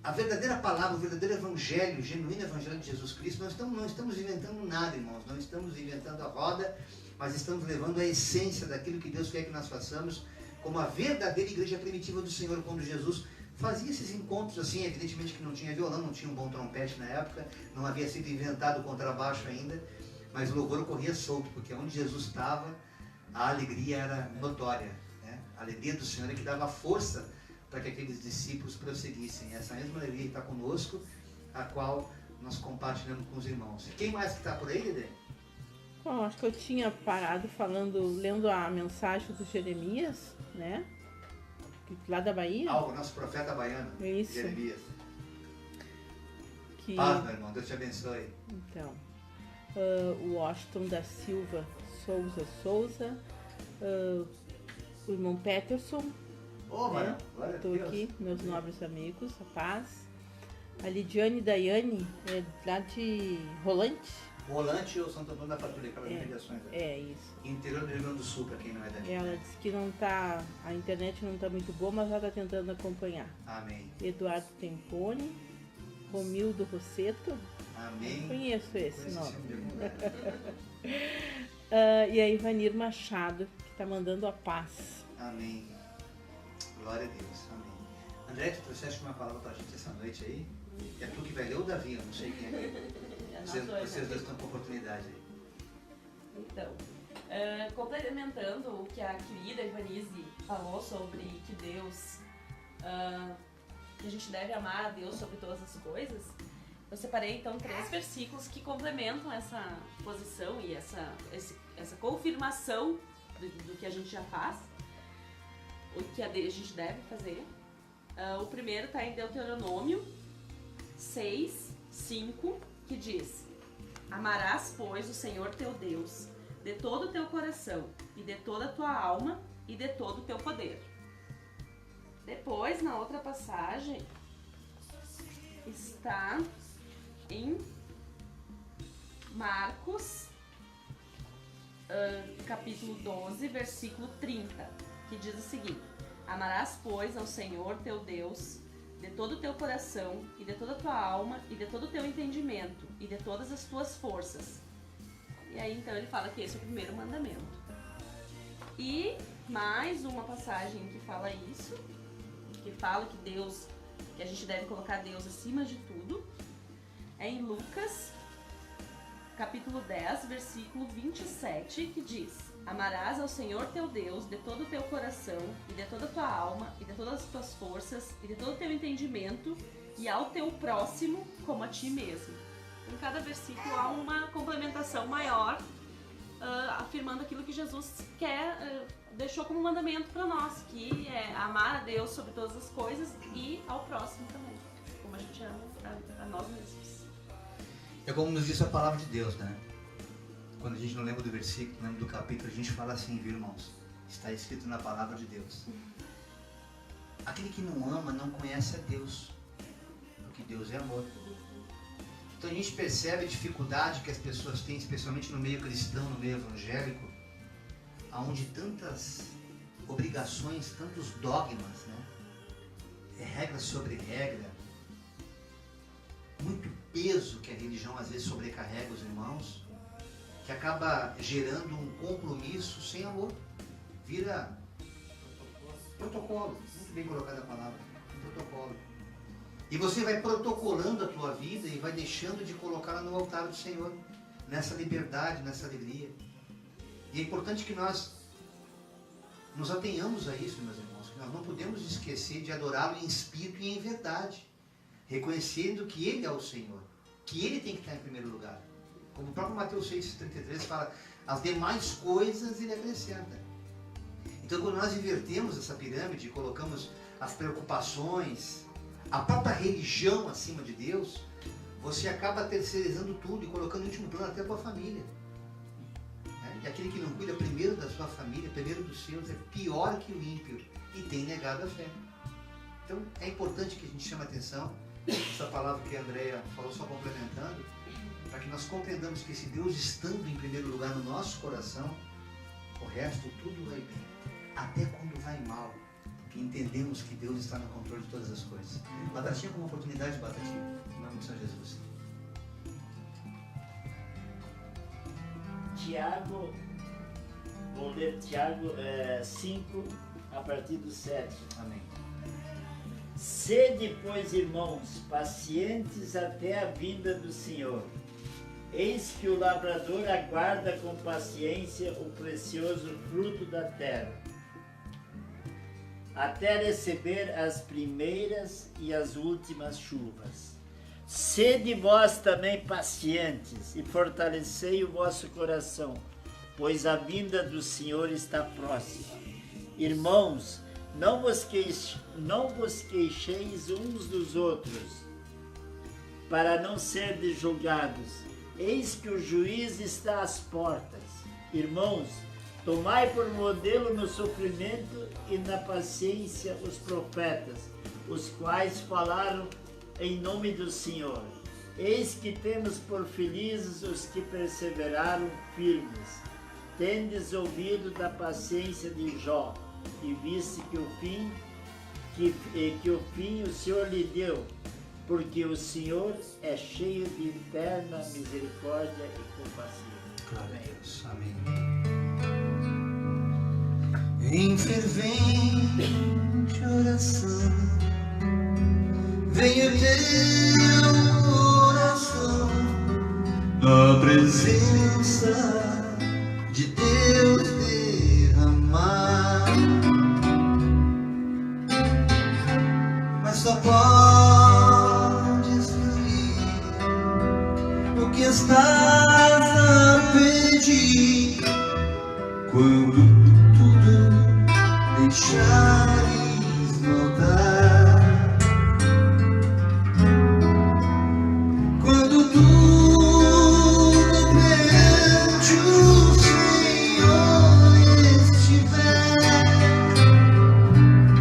[SPEAKER 1] a verdadeira palavra, o verdadeiro evangelho, o genuíno evangelho de Jesus Cristo, nós não estamos inventando nada, irmãos, não estamos inventando a roda, mas estamos levando a essência daquilo que Deus quer que nós façamos, como a verdadeira igreja primitiva do Senhor, quando Jesus fazia esses encontros assim. Evidentemente que não tinha violão, não tinha um bom trompete na época, não havia sido inventado o contrabaixo ainda, mas o louvor corria solto, porque onde Jesus estava, a alegria era notória, né? A alegria do Senhor é que dava força para que aqueles discípulos prosseguissem. Essa mesma alegria está conosco, a qual nós compartilhamos com os irmãos. Quem mais que está por aí, Dedé?
[SPEAKER 5] Bom, acho que eu tinha parado lendo a mensagem do Jeremias, né? Lá da Bahia.
[SPEAKER 1] O nosso profeta baiano,
[SPEAKER 5] Isso.
[SPEAKER 1] Jeremias.
[SPEAKER 5] Que...
[SPEAKER 1] Paz, meu irmão, Deus te abençoe.
[SPEAKER 5] Então, o Washington da Silva Souza, o irmão Peterson,
[SPEAKER 1] Glória a
[SPEAKER 5] estou
[SPEAKER 1] Deus.
[SPEAKER 5] aqui, meus nobres amigos, a paz. A Lidiane Daiane, lá de Rolante.
[SPEAKER 1] Rolante ou Santo Antônio da Patrulha, aquelas mediações.
[SPEAKER 5] É, isso.
[SPEAKER 1] Interior do Rio Grande do Sul, para quem não é daqui.
[SPEAKER 5] Ela disse que a internet não está muito boa, mas ela está tentando acompanhar.
[SPEAKER 1] Amém.
[SPEAKER 5] Eduardo Tempone, Romildo Rosseto.
[SPEAKER 1] Amém.
[SPEAKER 5] Eu conheço esse nome.
[SPEAKER 1] Mesmo.
[SPEAKER 5] E a Ivanir Machado, que está mandando a paz.
[SPEAKER 1] Amém. Glória a Deus. Amém. André, tu trouxeste uma palavra para a gente essa noite aí? É tu que vai ler ou o Davi? Eu não sei quem é. Vocês dois estão com oportunidade aí.
[SPEAKER 2] Então, complementando o que a querida Ivanise falou sobre que Deus, que a gente deve amar a Deus sobre todas as coisas, eu separei então 3 versículos que complementam essa posição e essa confirmação do que a gente já faz, o que a gente deve fazer. O primeiro está em Deuteronômio 6:5, que diz: Amarás, pois, o Senhor teu Deus de todo o teu coração, e de toda a tua alma, e de todo o teu poder. Depois, na outra passagem, está em Marcos, capítulo 12, versículo 30, que diz o seguinte: Amarás, pois, ao Senhor teu Deus de todo o teu coração, e de toda a tua alma, e de todo o teu entendimento, e de todas as tuas forças. E aí então ele fala que esse é o primeiro mandamento. E mais uma passagem que fala isso, que fala que a gente deve colocar Deus acima de tudo, é em Lucas, capítulo 10, versículo 27, que diz: Amarás ao Senhor teu Deus de todo o teu coração, e de toda a tua alma, e de todas as tuas forças, e de todo o teu entendimento, e ao teu próximo como a ti mesmo. Em cada versículo há uma complementação maior, afirmando aquilo que Jesus deixou como mandamento para nós, que é amar a Deus sobre todas as coisas e ao próximo também, como a gente ama a nós mesmos.
[SPEAKER 1] É como nos diz a palavra de Deus, né? Quando a gente não lembra do versículo, não lembra do capítulo, a gente fala assim, viu, irmãos? Está escrito na palavra de Deus. Aquele que não ama não conhece a Deus, porque Deus é amor. Então a gente percebe a dificuldade que as pessoas têm, especialmente no meio cristão, no meio evangélico, onde tantas obrigações, tantos dogmas, né? Regra sobre regra, muito peso que a religião às vezes sobrecarrega os irmãos, que acaba gerando um compromisso sem amor. Vira protocolo, muito bem colocada a palavra, protocolo. E você vai protocolando a tua vida e vai deixando de colocá-la no altar do Senhor, nessa liberdade, nessa alegria. E é importante que nós nos atenhamos a isso, meus irmãos, que nós não podemos esquecer de adorá-lo em espírito e em verdade, reconhecendo que Ele é o Senhor, que Ele tem que estar em primeiro lugar. Como o próprio Mateus 6,33 fala, as demais coisas Ele acrescenta. Então, quando nós invertemos essa pirâmide e colocamos as preocupações, a própria religião acima de Deus, você acaba terceirizando tudo e colocando em último plano até a tua família. E aquele que não cuida primeiro da sua família, primeiro dos seus, é pior que o ímpio e tem negado a fé. Então, é importante que a gente chame a atenção, essa palavra que a Andréia falou, só complementando, para que nós compreendamos que esse Deus estando em primeiro lugar no nosso coração, o resto tudo vai bem. Até quando vai mal, que entendemos que Deus está no controle de todas as coisas. Batatinha com uma oportunidade, Batatinha. Em nome de São Jesus.
[SPEAKER 3] Tiago, vou ler Tiago 5, a partir do 7.
[SPEAKER 1] Amém.
[SPEAKER 3] Sede, pois, irmãos, pacientes até a vinda do Senhor. Eis que o lavrador aguarda com paciência o precioso fruto da terra, até receber as primeiras e as últimas chuvas. Sede vós também pacientes e fortalecei o vosso coração, pois a vinda do Senhor está próxima. Irmãos, não vos queixeis uns dos outros, para não serdes julgados. Eis que o juiz está às portas. Irmãos, tomai por modelo no sofrimento e na paciência os profetas, os quais falaram em nome do Senhor. Eis que temos por felizes os que perseveraram firmes. Tendes ouvido da paciência de Jó, e viste que o fim o Senhor lhe deu, porque o Senhor é cheio de eterna misericórdia e compaixão.
[SPEAKER 1] Glória a Deus. Amém. Em fervente oração, venha teu coração, a presença de Deus derramar, mas só podes fluir o que estás a pedir quando tudo deixares voltar. Quando tudo perante o Senhor estiver,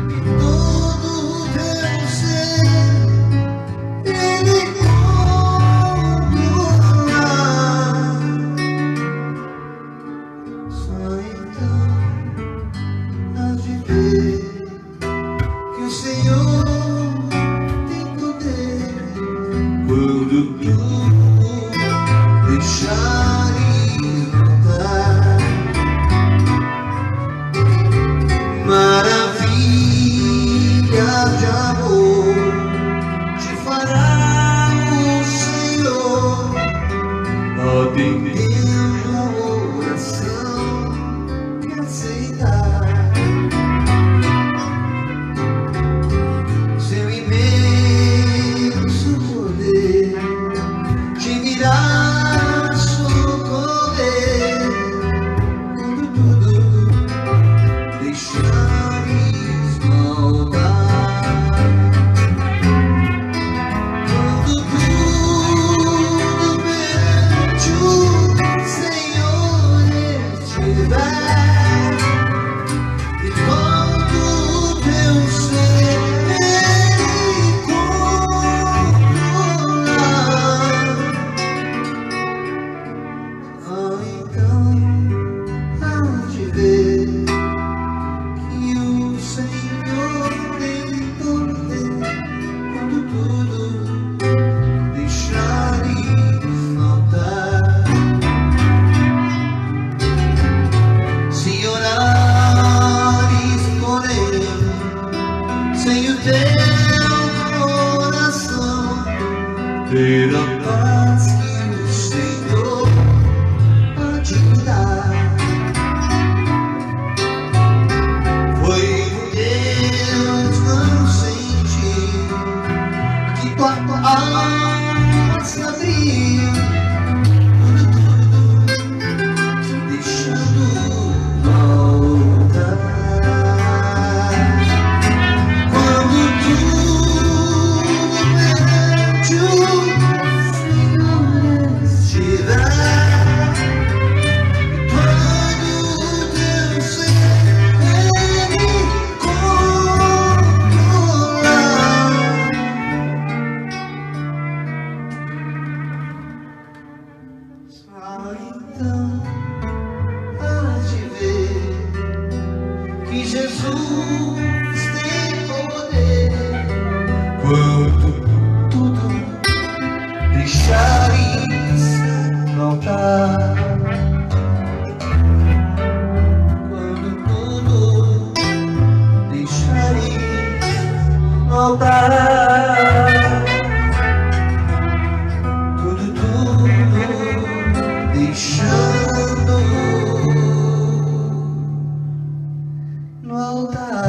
[SPEAKER 1] e todo o teu ser Ele controlar, só então hás de ver que o Senhor tem poder. Quando tudo deixares voltar, maravilhas de amor te fará o Senhor, atendendo a oração que aceitar. Seu imenso poder te virá socorrer quando tudo deixares voltar. Quando tudo perante o Senhor estiver, e todo o teu ser Ele controlar, então hás de ver que o Senhor tem poder. Quando tudo deixares faltar, se orares por Ele sem o teu coração, ter a paz que o Senhor pode dar. Foi Deus não sentir que tua alma se abriu quando tudo deixando voltar. Quando tudo perante o Senhor estiver, todo o teu ser Ele controlar, só então hás deixares no altar. Quando tudo deixares no altar. Tudo deixando no altar.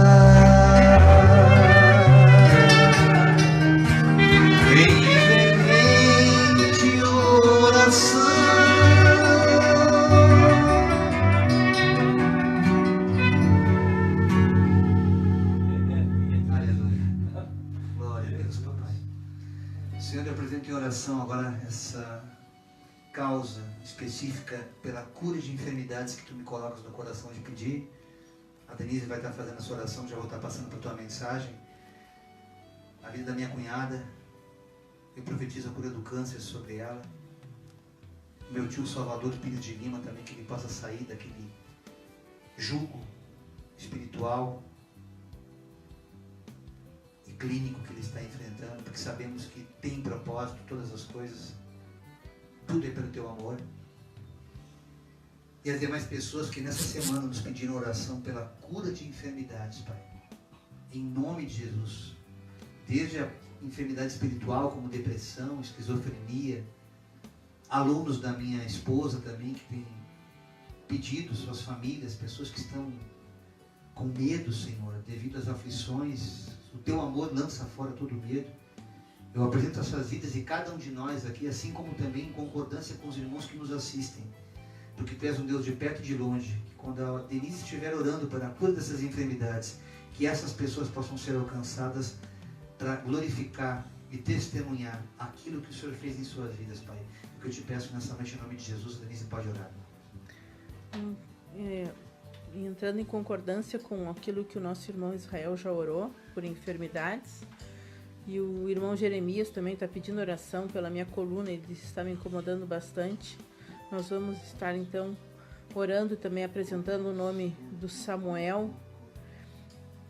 [SPEAKER 1] Em fervente oração. Aleluia. Glória a Deus, papai. Senhor, eu apresento em oração agora essa causa específica pela cura de enfermidades que tu me colocas no coração de pedir. A Denise vai estar fazendo essa oração, já vou estar passando para a tua mensagem. A vida da minha cunhada, eu profetizo a cura do câncer sobre ela. Meu tio Salvador Pires de Lima também, que ele possa sair daquele jugo espiritual e clínico que ele está enfrentando, porque sabemos que tem propósito todas as coisas. Tudo é pelo teu amor. E as demais pessoas que nessa semana nos pediram oração pela cura de enfermidades, Pai. Em nome de Jesus. Desde a enfermidade espiritual, como depressão, esquizofrenia. Alunos da minha esposa também, que têm pedido, suas famílias, pessoas que estão com medo, Senhor, devido às aflições. O teu amor lança fora todo medo. Eu apresento as suas vidas e cada um de nós aqui, assim como também em concordância com os irmãos que nos assistem. Porque tu és um Deus de perto e de longe. Que quando a Denise estiver orando para a cura dessas enfermidades, que essas pessoas possam ser alcançadas para glorificar e testemunhar aquilo que o Senhor fez em suas vidas, Pai. O que eu te peço nessa noite, em nome de Jesus, Denise pode orar.
[SPEAKER 5] Entrando em concordância com aquilo que o nosso irmão Israel já orou por enfermidades. E o irmão Jeremias também está pedindo oração pela minha coluna, ele está me incomodando bastante. Nós vamos estar então orando também, apresentando o nome do Samuel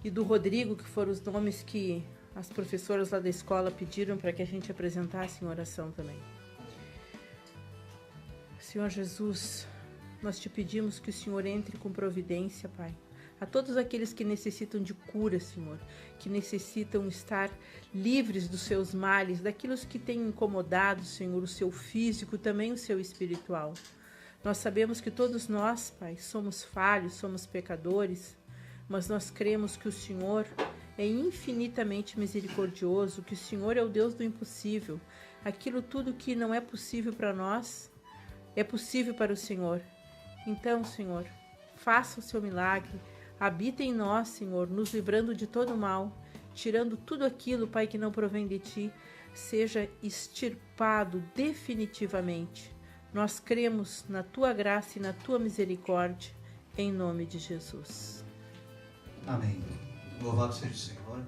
[SPEAKER 5] e do Rodrigo, que foram os nomes que as professoras lá da escola pediram para que a gente apresentasse em oração também. Senhor Jesus, nós te pedimos que o Senhor entre com providência, Pai. A todos aqueles que necessitam de cura, Senhor, que necessitam estar livres dos seus males, daquilo que tem incomodado, Senhor, o seu físico, também o seu espiritual. Nós sabemos que todos nós, Pai, somos falhos, somos pecadores, mas nós cremos que o Senhor é infinitamente misericordioso, que o Senhor é o Deus do impossível. Aquilo tudo que não é possível para nós, é possível para o Senhor. Então, Senhor, faça o seu milagre. Habita em nós, Senhor, nos livrando de todo o mal, tirando tudo aquilo, Pai, que não provém de Ti, seja extirpado definitivamente. Nós cremos na Tua graça e na Tua misericórdia, em nome de Jesus.
[SPEAKER 1] Amém. Louvado seja o Senhor.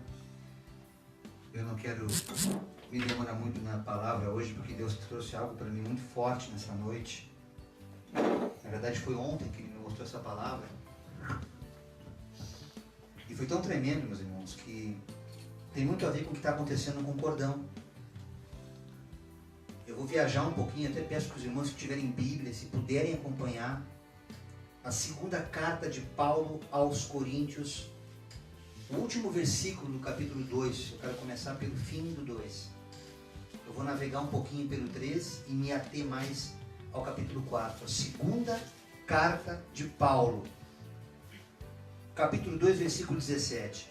[SPEAKER 1] Eu não quero me demorar muito na palavra hoje, porque Deus trouxe algo para mim muito forte nessa noite. Na verdade, foi ontem que Ele me mostrou essa palavra. E foi tão tremendo, meus irmãos, que tem muito a ver com o que está acontecendo com o cordão. Eu vou viajar um pouquinho, até peço que os irmãos que tiverem Bíblia, se puderem acompanhar, a segunda carta de Paulo aos Coríntios, o último versículo do capítulo 2, eu quero começar pelo fim do 2. Eu vou navegar um pouquinho pelo 3 e me ater mais ao capítulo 4. A segunda carta de Paulo. Capítulo 2, versículo 17.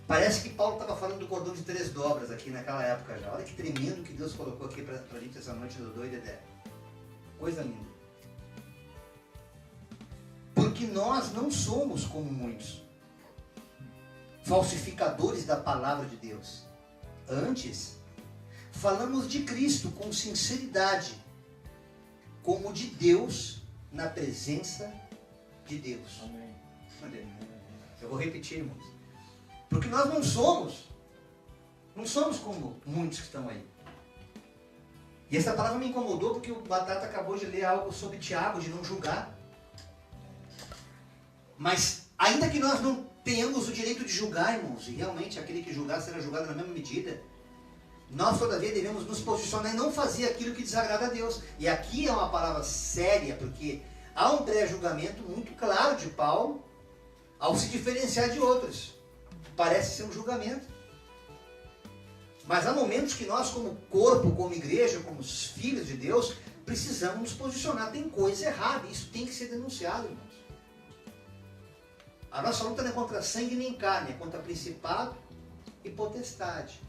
[SPEAKER 1] Parece que Paulo estava falando do cordão de 3 dobras aqui naquela época já. Olha que tremendo que Deus colocou aqui para a gente essa noite do doido, Dedé. Coisa linda. Porque nós não somos como muitos, falsificadores da palavra de Deus. Antes, falamos de Cristo com sinceridade, como de Deus, na presença de Deus. Amém. Eu vou repetir, irmãos. Porque nós não somos como muitos que estão aí. E essa palavra me incomodou porque o Batata acabou de ler algo sobre Tiago, de não julgar. Mas ainda que nós não tenhamos o direito de julgar, irmãos, e realmente aquele que julgar será julgado na mesma medida, Nós, todavia, devemos nos posicionar e não fazer aquilo que desagrada a Deus. E aqui é uma palavra séria, porque há um pré-julgamento muito claro de Paulo ao se diferenciar de outros. Parece ser um julgamento. Mas há momentos que nós, como corpo, como igreja, como os filhos de Deus, precisamos nos posicionar. Tem coisa errada, isso tem que ser denunciado, irmãos. A nossa luta não é contra sangue nem carne, é contra principado e potestade.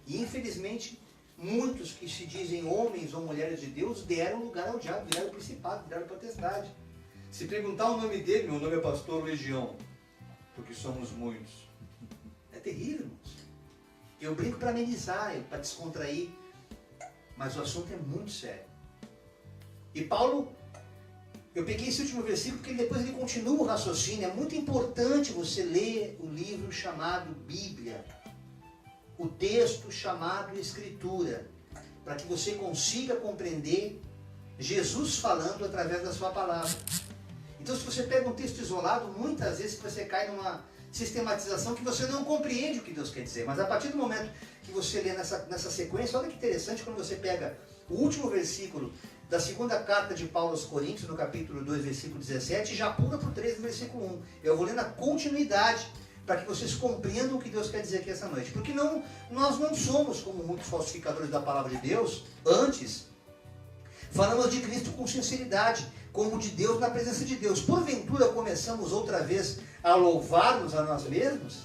[SPEAKER 1] E infelizmente, muitos que se dizem homens ou mulheres de Deus deram lugar ao diabo, deram principado, deram potestade. Se perguntar o nome dele, meu nome é pastor Legião, porque somos muitos. É terrível, irmãos. Eu brinco para amenizar, para descontrair, mas o assunto é muito sério. E Paulo, eu peguei esse último versículo porque depois ele continua o raciocínio. É muito importante você ler o livro chamado Bíblia, o texto chamado Escritura, para que você consiga compreender Jesus falando através da sua palavra. Então, se você pega um texto isolado, muitas vezes você cai numa sistematização que você não compreende o que Deus quer dizer. Mas a partir do momento que você lê nessa sequência, olha que interessante quando você pega o último versículo da segunda carta de Paulo aos Coríntios, no capítulo 2, versículo 17, e já pula para o 3, versículo 1. Eu vou ler na continuidade, para que vocês compreendam o que Deus quer dizer aqui essa noite. Porque nós não somos como muitos falsificadores da palavra de Deus. Antes, falamos de Cristo com sinceridade, como de Deus na presença de Deus. Porventura começamos outra vez a louvar-nos a nós mesmos?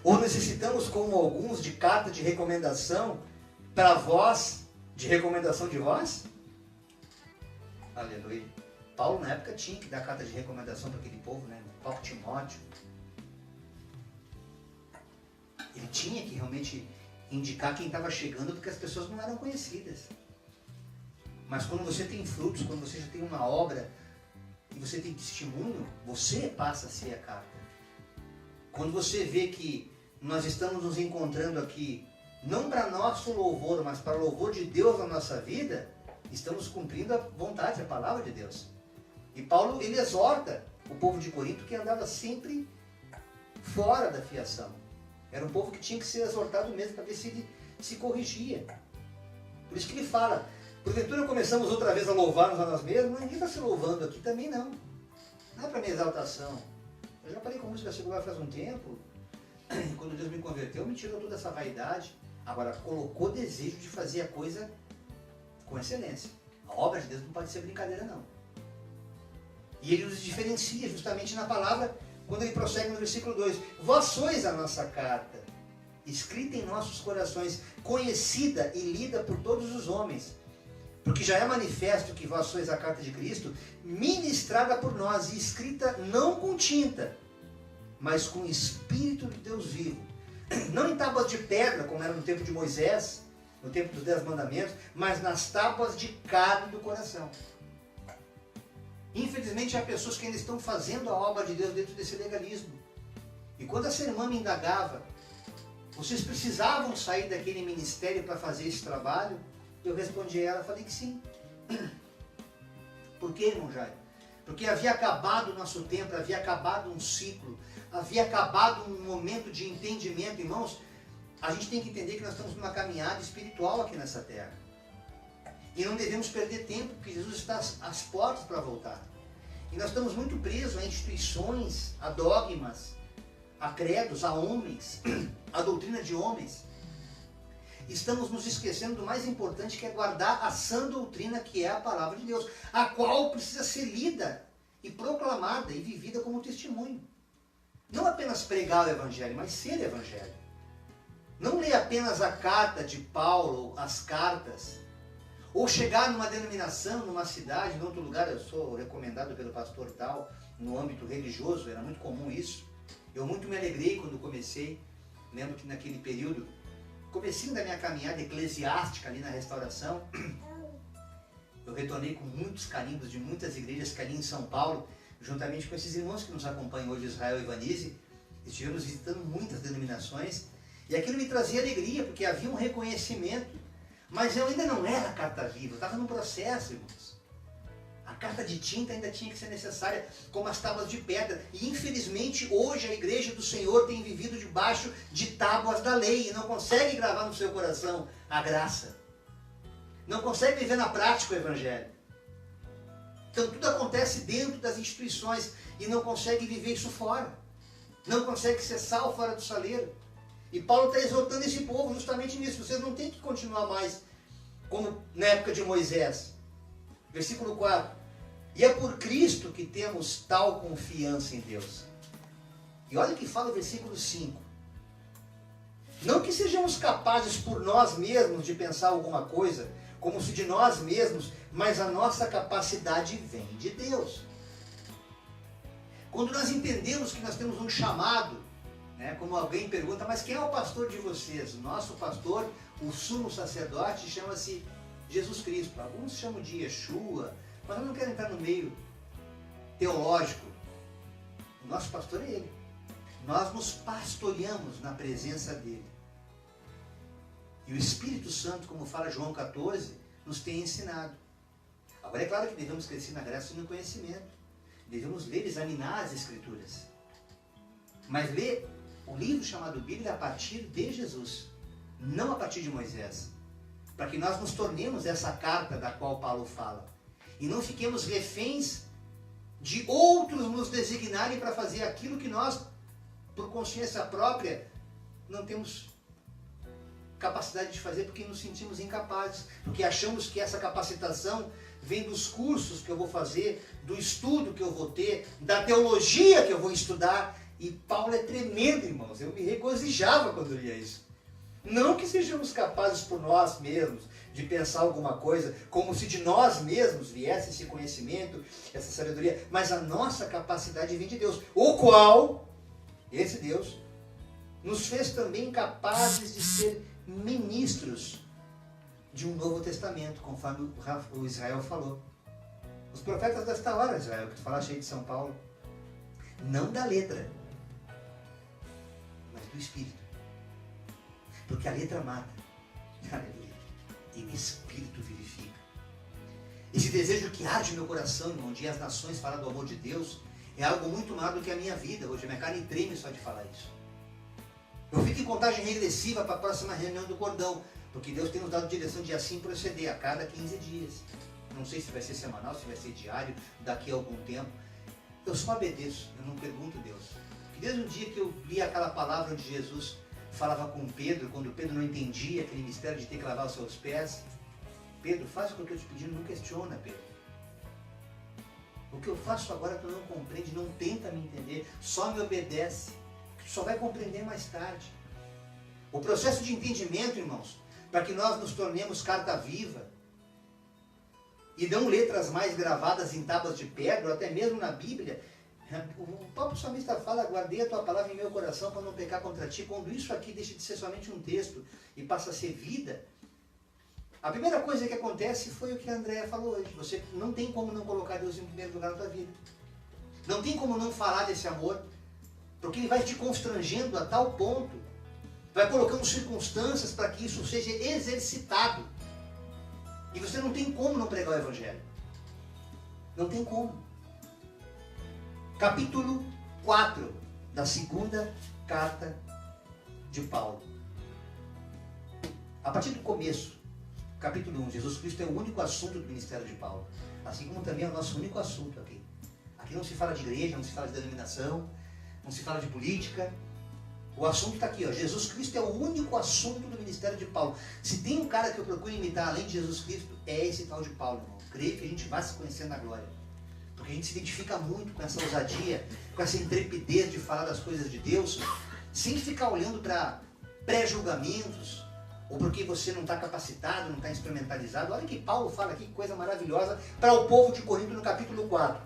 [SPEAKER 1] Ou necessitamos, como alguns, de carta de recomendação para vós, de recomendação de vós? Aleluia. Paulo na época tinha que dar carta de recomendação para aquele povo, né? Paulo Timóteo. Ele tinha que realmente indicar quem estava chegando, porque as pessoas não eram conhecidas. Mas quando você tem frutos, quando você já tem uma obra e você tem testemunho, você passa a ser a carta. Quando você vê que nós estamos nos encontrando aqui, não para nosso louvor, mas para o louvor de Deus na nossa vida, estamos cumprindo a vontade, a palavra de Deus. E Paulo, ele exorta o povo de Corinto que andava sempre fora da fiação. Era um povo que tinha que ser exortado mesmo para ver se ele se corrigia. Por isso que ele fala, porventura começamos outra vez a louvar-nos a nós mesmos, ninguém está se louvando aqui também não. Não é para minha exaltação. Eu já parei com música secular faz um tempo, e quando Deus me converteu, me tirou toda essa vaidade. Agora, colocou desejo de fazer a coisa com excelência. A obra de Deus não pode ser brincadeira não. E ele nos diferencia justamente na palavra, quando ele prossegue no versículo 2. Vós sois a nossa carta, escrita em nossos corações, conhecida e lida por todos os homens. Porque já é manifesto que vós sois a carta de Cristo, ministrada por nós e escrita não com tinta, mas com o Espírito de Deus vivo. Não em tábuas de pedra, como era no tempo de Moisés, no tempo dos 10 mandamentos, mas nas tábuas de carne do coração. Infelizmente, há pessoas que ainda estão fazendo a obra de Deus dentro desse legalismo. E quando essa irmã me indagava, vocês precisavam sair daquele ministério para fazer esse trabalho? Eu respondi a ela, falei que sim. Por quê, irmão Jair? Porque havia acabado o nosso tempo, havia acabado um ciclo, havia acabado um momento de entendimento. Irmãos, a gente tem que entender que nós estamos numa caminhada espiritual aqui nessa terra. E não devemos perder tempo, porque Jesus está às portas para voltar. E nós estamos muito presos a instituições, a dogmas, a credos, a homens, a doutrina de homens. Estamos nos esquecendo do mais importante, que é guardar a sã doutrina, que é a palavra de Deus, a qual precisa ser lida e proclamada e vivida como testemunho. Não apenas pregar o evangelho, mas ser evangelho. Não ler apenas a carta de Paulo, as cartas, ou chegar numa denominação, numa cidade, em outro lugar. Eu sou recomendado pelo pastor tal, no âmbito religioso, era muito comum isso. Eu muito me alegrei quando comecei, lembro que naquele período, comecinho da minha caminhada eclesiástica ali na restauração, eu retornei com muitos carimbos de muitas igrejas que ali em São Paulo, juntamente com esses irmãos que nos acompanham hoje, Israel e Vanise, estivemos visitando muitas denominações, e aquilo me trazia alegria, porque havia um reconhecimento, mas eu ainda não era carta viva, eu estava num processo, irmãos. A carta de tinta ainda tinha que ser necessária, como as tábuas de pedra. E infelizmente hoje a igreja do Senhor tem vivido debaixo de tábuas da lei e não consegue gravar no seu coração a graça. Não consegue viver na prática o evangelho. Então tudo acontece dentro das instituições e não consegue viver isso fora. Não consegue ser sal fora do saleiro. E Paulo está exortando esse povo justamente nisso. Vocês não têm que continuar mais como na época de Moisés. Versículo 4. E é por Cristo que temos tal confiança em Deus. E olha o que fala o versículo 5. Não que sejamos capazes por nós mesmos de pensar alguma coisa, como se de nós mesmos, mas a nossa capacidade vem de Deus. Quando nós entendemos que nós temos um chamado, né, como alguém pergunta, mas quem é o pastor de vocês? O nosso pastor, o sumo sacerdote, chama-se Jesus Cristo. Alguns chamam de Yeshua, mas eu não quero entrar no meio teológico. O nosso pastor é Ele. Nós nos pastoreamos na presença dEle. E o Espírito Santo, como fala João 14, nos tem ensinado. Agora é claro que devemos crescer na graça e no conhecimento. Devemos ler, examinar as Escrituras. Mas ler o livro chamado Bíblia a partir de Jesus, não a partir de Moisés. Para que nós nos tornemos essa carta da qual Paulo fala. E não fiquemos reféns de outros nos designarem para fazer aquilo que nós, por consciência própria, não temos capacidade de fazer porque nos sentimos incapazes. Porque achamos que essa capacitação vem dos cursos que eu vou fazer, do estudo que eu vou ter, da teologia que eu vou estudar. E Paulo é tremendo, irmãos. Eu me regozijava quando lia isso. Não que sejamos capazes por nós mesmos de pensar alguma coisa, como se de nós mesmos viesse esse conhecimento, essa sabedoria, mas a nossa capacidade vem de Deus, o qual, esse Deus, nos fez também capazes de ser ministros de um Novo Testamento, conforme o Israel falou. Os profetas desta hora, Israel, que tu falaste aí de São Paulo, não da letra, mas do Espírito. Porque a letra mata, aleluia, e o Espírito vivifica. Esse desejo que arde no meu coração, irmão, de as nações falar do amor de Deus, é algo muito maior do que a minha vida. Hoje a minha carne treme só de falar isso. Eu fico em contagem regressiva para a próxima reunião do cordão, porque Deus tem nos dado direção de assim proceder a cada 15 dias. Não sei se vai ser semanal, se vai ser diário, daqui a algum tempo. Eu só obedeço, eu não pergunto a Deus. Porque desde o dia que eu li aquela palavra onde Jesus falava com Pedro, quando Pedro não entendia aquele mistério de ter que lavar os seus pés. Pedro, faz o que eu estou te pedindo, não questiona, Pedro. O que eu faço agora tu não compreende, não tenta me entender, só me obedece, que tu só vai compreender mais tarde. O processo de entendimento, irmãos, para que nós nos tornemos carta viva, e não letras mais gravadas em tábuas de pedra, ou até mesmo na Bíblia. O próprio salmista fala, guardei a tua palavra em meu coração para não pecar contra ti. Quando isso aqui deixa de ser somente um texto e passa a ser vida, a primeira coisa que acontece foi o que a Andréa falou hoje. Você não tem como não colocar Deus em primeiro lugar na tua vida. Não tem como não falar desse amor, porque Ele vai te constrangendo a tal ponto, vai colocando circunstâncias para que isso seja exercitado. E você não tem como não pregar o Evangelho. Não tem como. Capítulo 4 da segunda carta de Paulo. A partir do começo, capítulo 1, Jesus Cristo é o único assunto do ministério de Paulo. Assim como também é o nosso único assunto aqui. Aqui não se fala de igreja, não se fala de denominação, não se fala de política. O assunto está aqui, ó. Jesus Cristo é o único assunto do ministério de Paulo. Se tem um cara que eu procuro imitar além de Jesus Cristo, é esse tal de Paulo, irmão. Creio que a gente vai se conhecendo na glória. Porque a gente se identifica muito com essa ousadia, com essa intrepidez de falar das coisas de Deus, sem ficar olhando para pré-julgamentos, ou porque você não está capacitado, não está instrumentalizado. Olha o que Paulo fala aqui, que coisa maravilhosa, para o povo de Corinto no capítulo 4.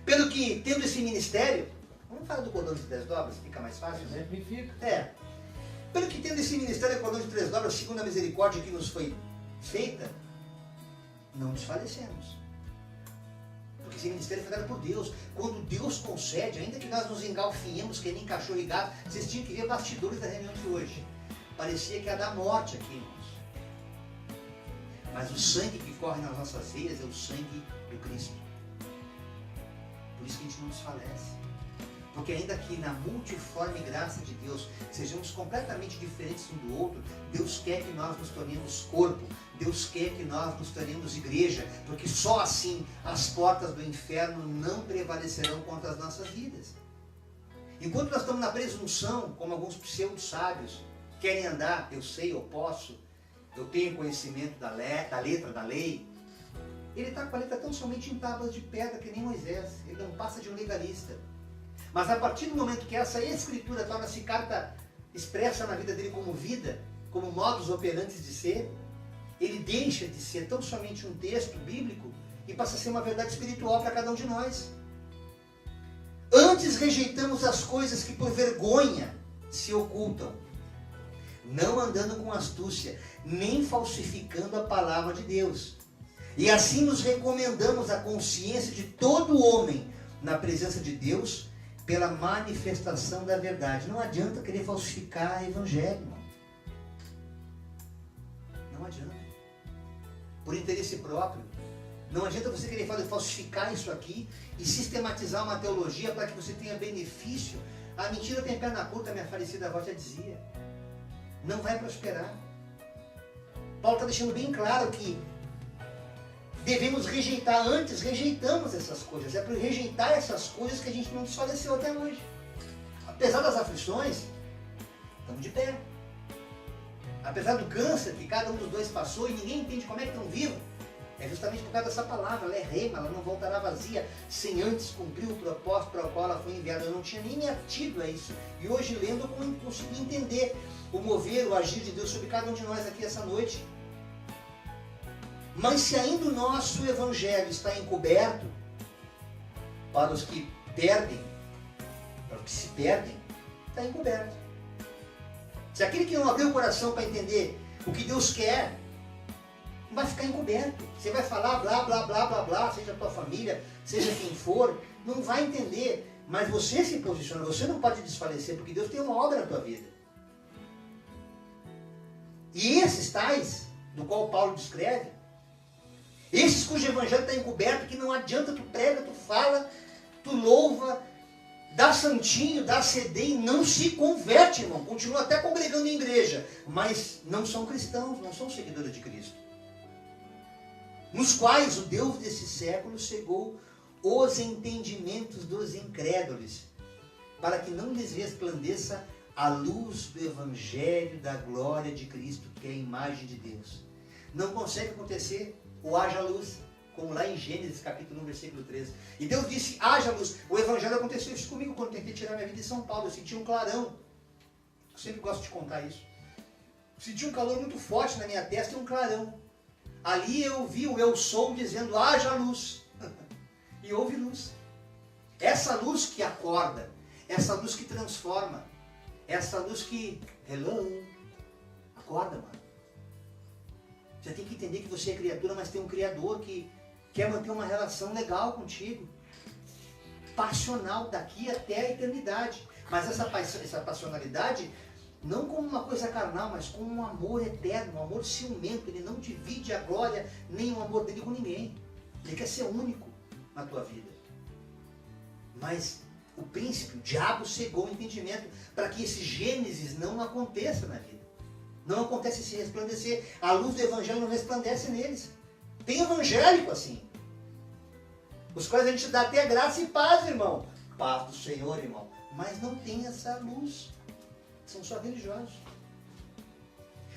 [SPEAKER 1] Pelo que, tendo esse ministério, vamos falar do cordão de 3 dobras, fica mais fácil, né?
[SPEAKER 6] Exemplifica.
[SPEAKER 1] Pelo que, tendo esse ministério do cordão de 3 dobras, segundo a misericórdia que nos foi feita, não desfalecemos. Porque esse ministério foi dado por Deus. Quando Deus concede, ainda que nós nos engalfinhemos que nem cachorro e gato, vocês tinham que ver bastidores da reunião de hoje. Parecia que ia dar morte aqui, irmãos. Mas o sangue que corre nas nossas veias é o sangue do Cristo. Por isso que a gente não desfalece. Porque ainda que na multiforme graça de Deus sejamos completamente diferentes um do outro, Deus quer que nós nos tornemos corpo, Deus quer que nós nos tornemos igreja, porque só assim as portas do inferno não prevalecerão contra as nossas vidas. Enquanto nós estamos na presunção, como alguns pseudo-sábios querem andar, eu sei, eu posso, eu tenho conhecimento da letra da lei, ele está com a letra tão somente em tábuas de pedra que nem Moisés, ele não passa de um legalista. Mas a partir do momento que essa escritura torna-se carta expressa na vida dele como vida, como modus operandi de ser, ele deixa de ser tão somente um texto bíblico e passa a ser uma verdade espiritual para cada um de nós. Antes rejeitamos as coisas que por vergonha se ocultam, não andando com astúcia, nem falsificando a palavra de Deus. E assim nos recomendamos a consciência de todo homem na presença de Deus, pela manifestação da verdade. Não adianta querer falsificar o evangelho, irmão. Não adianta. Por interesse próprio. Não adianta você querer falsificar isso aqui e sistematizar uma teologia para que você tenha benefício. A mentira tem perna curta, minha falecida avó já dizia. Não vai prosperar. Paulo está deixando bem claro que devemos rejeitar. Antes rejeitamos essas coisas. É por rejeitar essas coisas que a gente não desfaleceu até hoje. Apesar das aflições, estamos de pé. Apesar do câncer que cada um dos dois passou e ninguém entende como é que estão vivos, é justamente por causa dessa palavra. Ela é rema, ela não voltará vazia sem antes cumprir o propósito para o qual ela foi enviada. Eu não tinha nem me atido a isso. E hoje lendo eu consegui entender o mover, o agir de Deus sobre cada um de nós aqui essa noite. Mas se ainda o nosso evangelho está encoberto, para os que perdem, para os que se perdem, está encoberto. Se aquele que não abriu o coração para entender o que Deus quer, vai ficar encoberto. Você vai falar blá, blá, blá, blá, blá, seja a tua família, seja quem for, não vai entender. Mas você se posiciona, você não pode desfalecer, porque Deus tem uma obra na tua vida. E esses tais, do qual Paulo descreve, esses cujo evangelho está encoberto, que não adianta, tu prega, tu fala, tu louva, dá santinho, dá CD e não se converte, irmão. Continua até congregando em igreja, mas não são cristãos, não são seguidores de Cristo. Nos quais o Deus desse século cegou os entendimentos dos incrédulos, para que não lhes resplandeça a luz do evangelho da glória de Cristo, que é a imagem de Deus. Não consegue acontecer o haja luz, como lá em Gênesis capítulo 1, versículo 13. E Deus disse, haja luz. O evangelho aconteceu isso comigo quando tentei tirar minha vida de São Paulo. Eu senti um clarão. Eu sempre gosto de contar isso. Eu senti um calor muito forte na minha testa e um clarão. Ali eu vi o eu sou dizendo, haja luz. E houve luz. Essa luz que acorda, essa luz que transforma, essa luz que, hello, acorda, mano. Você tem que entender que você é criatura, mas tem um Criador que quer manter uma relação legal contigo. Passional, daqui até a eternidade. Mas essa passionalidade, não como uma coisa carnal, mas como um amor eterno, um amor ciumento. Ele não divide a glória, nem o amor dele com ninguém. Ele quer ser único na tua vida. Mas o príncipe, o diabo, cegou o entendimento para que esse Gênesis não aconteça na vida. Não acontece se resplandecer. A luz do evangelho não resplandece neles. Tem evangélico assim. Os quais a gente dá até graça e paz, irmão. Paz do Senhor, irmão. Mas não tem essa luz. São só religiosos.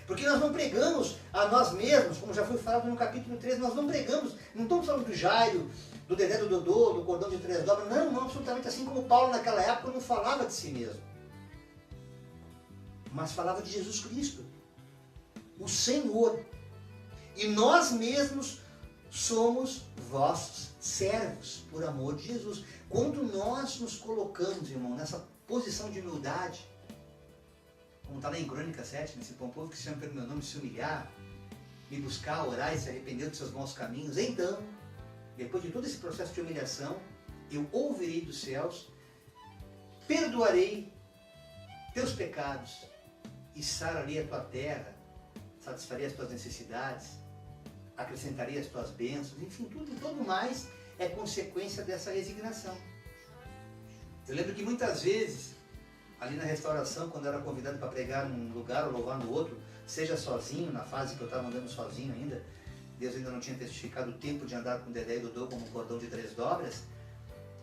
[SPEAKER 1] Porque nós não pregamos a nós mesmos, como já foi falado no capítulo 13, nós não pregamos, não estamos falando do Jairo, do Dedé do Dodô, do cordão de 3 dobras, não, absolutamente, assim como Paulo naquela época não falava de si mesmo. Mas falava de Jesus Cristo, o Senhor. E nós mesmos somos vossos servos, por amor de Jesus. Quando nós nos colocamos, irmão, nessa posição de humildade, como está lá em Crônica 7, nesse povo que se chama pelo meu nome, se humilhar, me buscar, orar e se arrepender dos seus maus caminhos, então, depois de todo esse processo de humilhação, eu ouvirei dos céus, perdoarei teus pecados e sararei a tua terra, satisfarei as tuas necessidades. acrescentarei as tuas bênçãos, enfim, tudo mais é consequência dessa resignação. Eu lembro que muitas vezes, ali na restauração, quando eu era convidado para pregar num lugar ou louvar no outro, seja sozinho, na fase que eu estava andando sozinho ainda, Deus ainda não tinha testificado o tempo de andar com o Dedé e Dodô como um cordão de 3 dobras,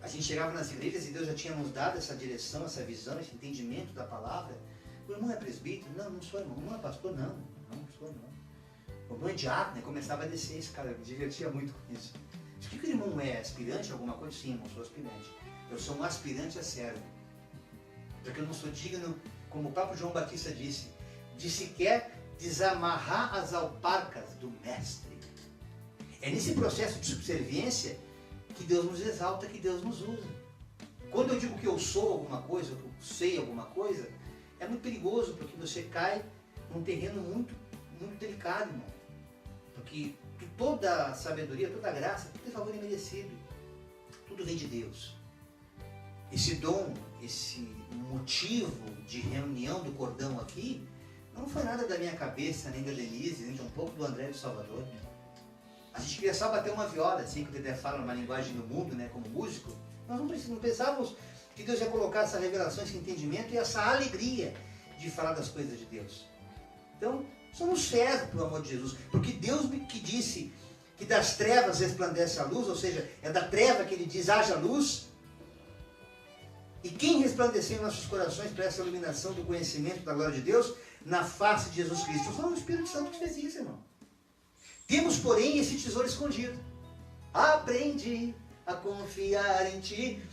[SPEAKER 1] a gente chegava nas igrejas e Deus já tinha nos dado essa direção, essa visão, esse entendimento da palavra. O irmão é presbítero? Não, não sou irmão. O irmão é pastor? Não, não sou irmão. O irmão é diácono, né? Começava a descer esse cara, me divertia muito com isso. O que o irmão é? Aspirante a alguma coisa? Sim, não sou aspirante. Eu sou um aspirante a servo. Porque eu não sou digno, como o próprio João Batista disse, de sequer desamarrar as alparcas do mestre. É nesse processo de subserviência que Deus nos exalta, que Deus nos usa. Quando eu digo que eu sou alguma coisa, que eu sei alguma coisa, é muito perigoso, porque você cai num terreno muito, muito delicado, irmão. Porque toda a sabedoria, toda a graça, tudo é favor imerecido. Tudo vem de Deus. Esse dom, esse motivo de reunião do cordão aqui, não foi nada da minha cabeça, nem da Denise, nem um pouco do André do Salvador. A gente queria só bater uma viola, assim, que o Dedé fala numa linguagem do mundo, né, como músico. Nós não pensávamos que Deus ia colocar essa revelação, esse entendimento e essa alegria de falar das coisas de Deus. Então, somos servos pelo amor de Jesus, porque Deus que disse que das trevas resplandece a luz, ou seja, é da treva que Ele diz, haja luz. E quem resplandeceu em nossos corações para essa iluminação do conhecimento da glória de Deus, na face de Jesus Cristo? Foi o Espírito Santo que fez isso, irmão. Temos, porém, esse tesouro escondido. Aprendi a confiar em Ti.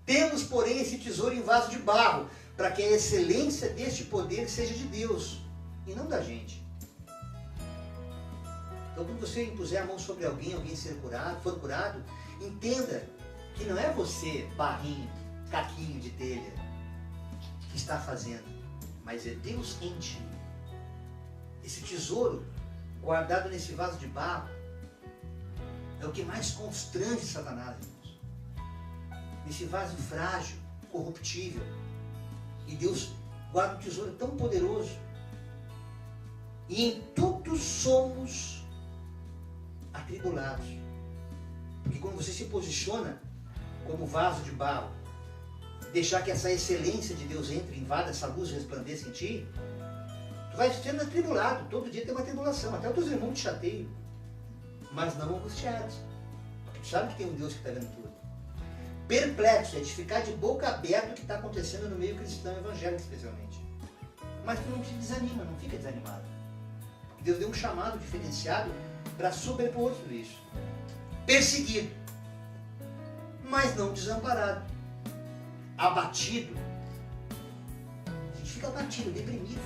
[SPEAKER 1] Temos, porém, esse tesouro em vaso de barro, para que a excelência deste poder seja de Deus, e não da gente. Então, quando você impuser a mão sobre alguém for curado, entenda que não é você, barrinho, caquinho de telha, que está fazendo, mas é Deus em ti. Esse tesouro guardado nesse vaso de barro é o que mais constrange Satanás, irmãos. Nesse vaso frágil, corruptível. E Deus guarda um tesouro tão poderoso. E em tudo somos atribulados. Porque quando você se posiciona como vaso de barro, deixar que essa excelência de Deus entre, invada, essa luz resplandeça em ti, tu vai sendo atribulado. Todo dia tem uma tribulação. Até os teus irmãos te chateiam, mas não angustiados. Tu sabe que tem um Deus que está vendo tudo. Perplexo é de ficar de boca aberta o que está acontecendo no meio cristão evangélico, especialmente. Mas tu não te desanima, não fica desanimado. Deus deu um chamado diferenciado para sobrepor tudo isso. Perseguido, mas não desamparado. Abatido. A gente fica abatido, deprimido,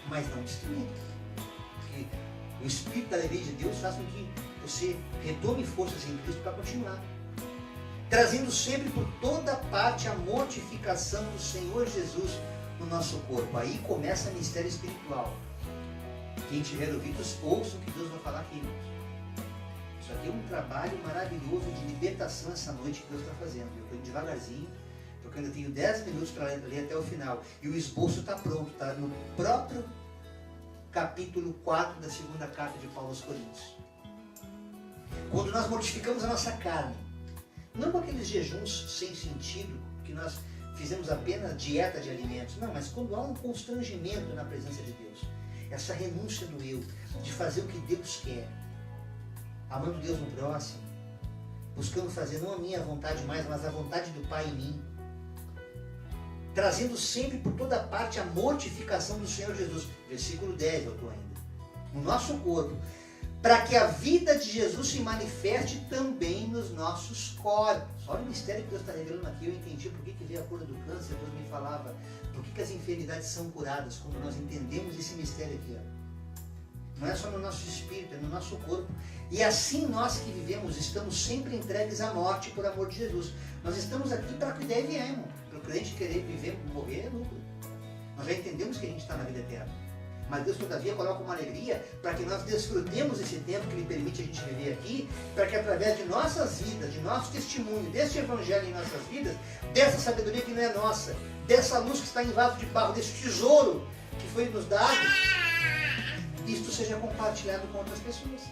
[SPEAKER 1] mas não destruído. Porque o Espírito da alegria de Deus faz com que você retome forças em Cristo para continuar. Trazendo sempre por toda parte a mortificação do Senhor Jesus no nosso corpo. Aí começa o mistério espiritual. Quem tiver ouvidos, ouça o que Deus vai falar aqui, irmãos. Isso aqui é um trabalho maravilhoso de libertação essa noite que Deus está fazendo. Eu estou indo devagarzinho, porque eu ainda tenho 10 minutos para ler até o final. E o esboço está pronto, está no próprio capítulo 4 da segunda carta de Paulo aos Coríntios. Quando nós mortificamos a nossa carne, não com aqueles jejuns sem sentido, que nós fizemos apenas dieta de alimentos, não, mas quando há um constrangimento na presença de Deus, essa renúncia do eu, de fazer o que Deus quer, amando Deus no próximo, buscando fazer não a minha vontade mais, mas a vontade do Pai em mim, trazendo sempre por toda parte a mortificação do Senhor Jesus, versículo 10 eu estou ainda, no nosso corpo, para que a vida de Jesus se manifeste também nos nossos corpos. Olha o mistério que Deus está revelando aqui. Eu entendi por que veio a cura do câncer. Deus me falava por que as enfermidades são curadas quando nós entendemos esse mistério aqui. Ó. Não é só no nosso espírito, é no nosso corpo. E assim nós que vivemos estamos sempre entregues à morte por amor de Jesus. Nós estamos aqui para que der e vier, irmão. Para o crente querer viver, morrer é lucro. Nós já entendemos que a gente está na vida eterna. Mas Deus, todavia, coloca uma alegria para que nós desfrutemos esse tempo que Ele permite a gente viver aqui, para que através de nossas vidas, de nosso testemunho, deste Evangelho em nossas vidas, dessa sabedoria que não é nossa, dessa luz que está em vaso de barro, desse tesouro que foi nos dado, isto seja compartilhado com outras pessoas.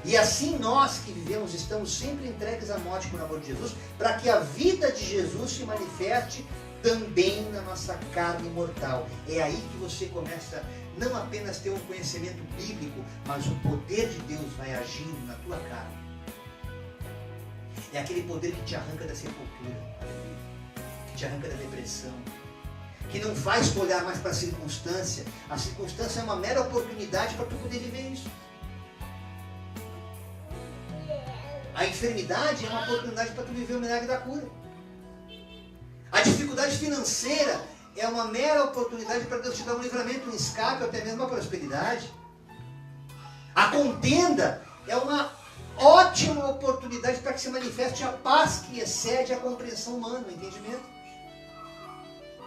[SPEAKER 1] E assim nós que vivemos estamos sempre entregues à morte por amor de Jesus, para que a vida de Jesus se manifeste também na nossa carne mortal. É aí que você começa não apenas ter um conhecimento bíblico, mas o poder de Deus vai agindo na tua carne. É aquele poder que te arranca da sepultura, que te arranca da depressão, que não faz tu olhar mais para a circunstância. A circunstância é uma mera oportunidade para tu poder viver isso. A enfermidade é uma oportunidade para tu viver o milagre da cura. A dificuldade financeira é uma mera oportunidade para Deus te dar um livramento, um escape, ou até mesmo uma prosperidade. A contenda é uma ótima oportunidade para que se manifeste a paz que excede a compreensão humana, o entendimento.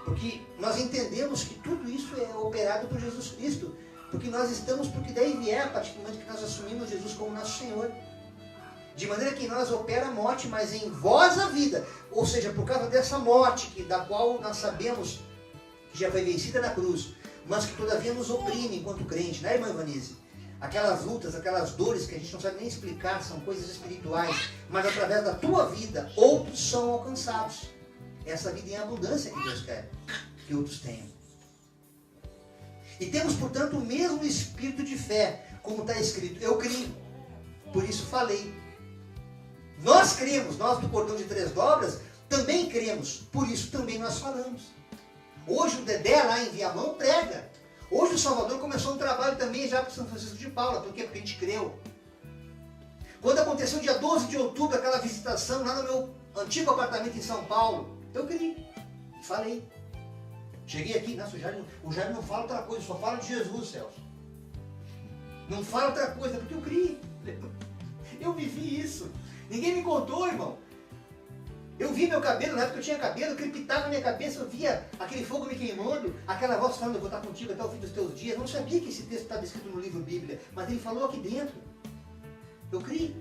[SPEAKER 1] Porque nós entendemos que tudo isso é operado por Jesus Cristo. Porque nós estamos, porque daí vier, a partir do momento que nós assumimos Jesus como nosso Senhor. De maneira que em nós opera a morte, mas em vós a vida. Ou seja, por causa dessa morte, da qual nós sabemos que já foi vencida na cruz, mas que todavia nos oprime enquanto crente, né, irmã Ivanise? Aquelas lutas, aquelas dores que a gente não sabe nem explicar, são coisas espirituais, mas através da tua vida, outros são alcançados. Essa vida em abundância que Deus quer que outros tenham. E temos, portanto, o mesmo espírito de fé, como está escrito. Eu creio, por isso falei. Nós cremos, nós do Cordão de Três Dobras, também cremos, por isso também nós falamos. Hoje o Dedé lá em Viamão prega. Hoje o Salvador começou um trabalho também já para São Francisco de Paula. Por quê? Porque a gente creu. Quando aconteceu dia 12 de outubro, aquela visitação lá no meu antigo apartamento em São Paulo, eu criei, falei. Cheguei aqui, nossa, o Jair não fala outra coisa, só fala de Jesus, Celso. Não fala outra coisa, porque eu criei. Eu vivi isso. Ninguém me contou, irmão. Eu vi meu cabelo, na época eu tinha cabelo, crepitava na minha cabeça, eu via aquele fogo me queimando, aquela voz falando, eu vou estar contigo até o fim dos teus dias. Eu não sabia que esse texto estava escrito no livro Bíblia, mas ele falou aqui dentro. Eu criei.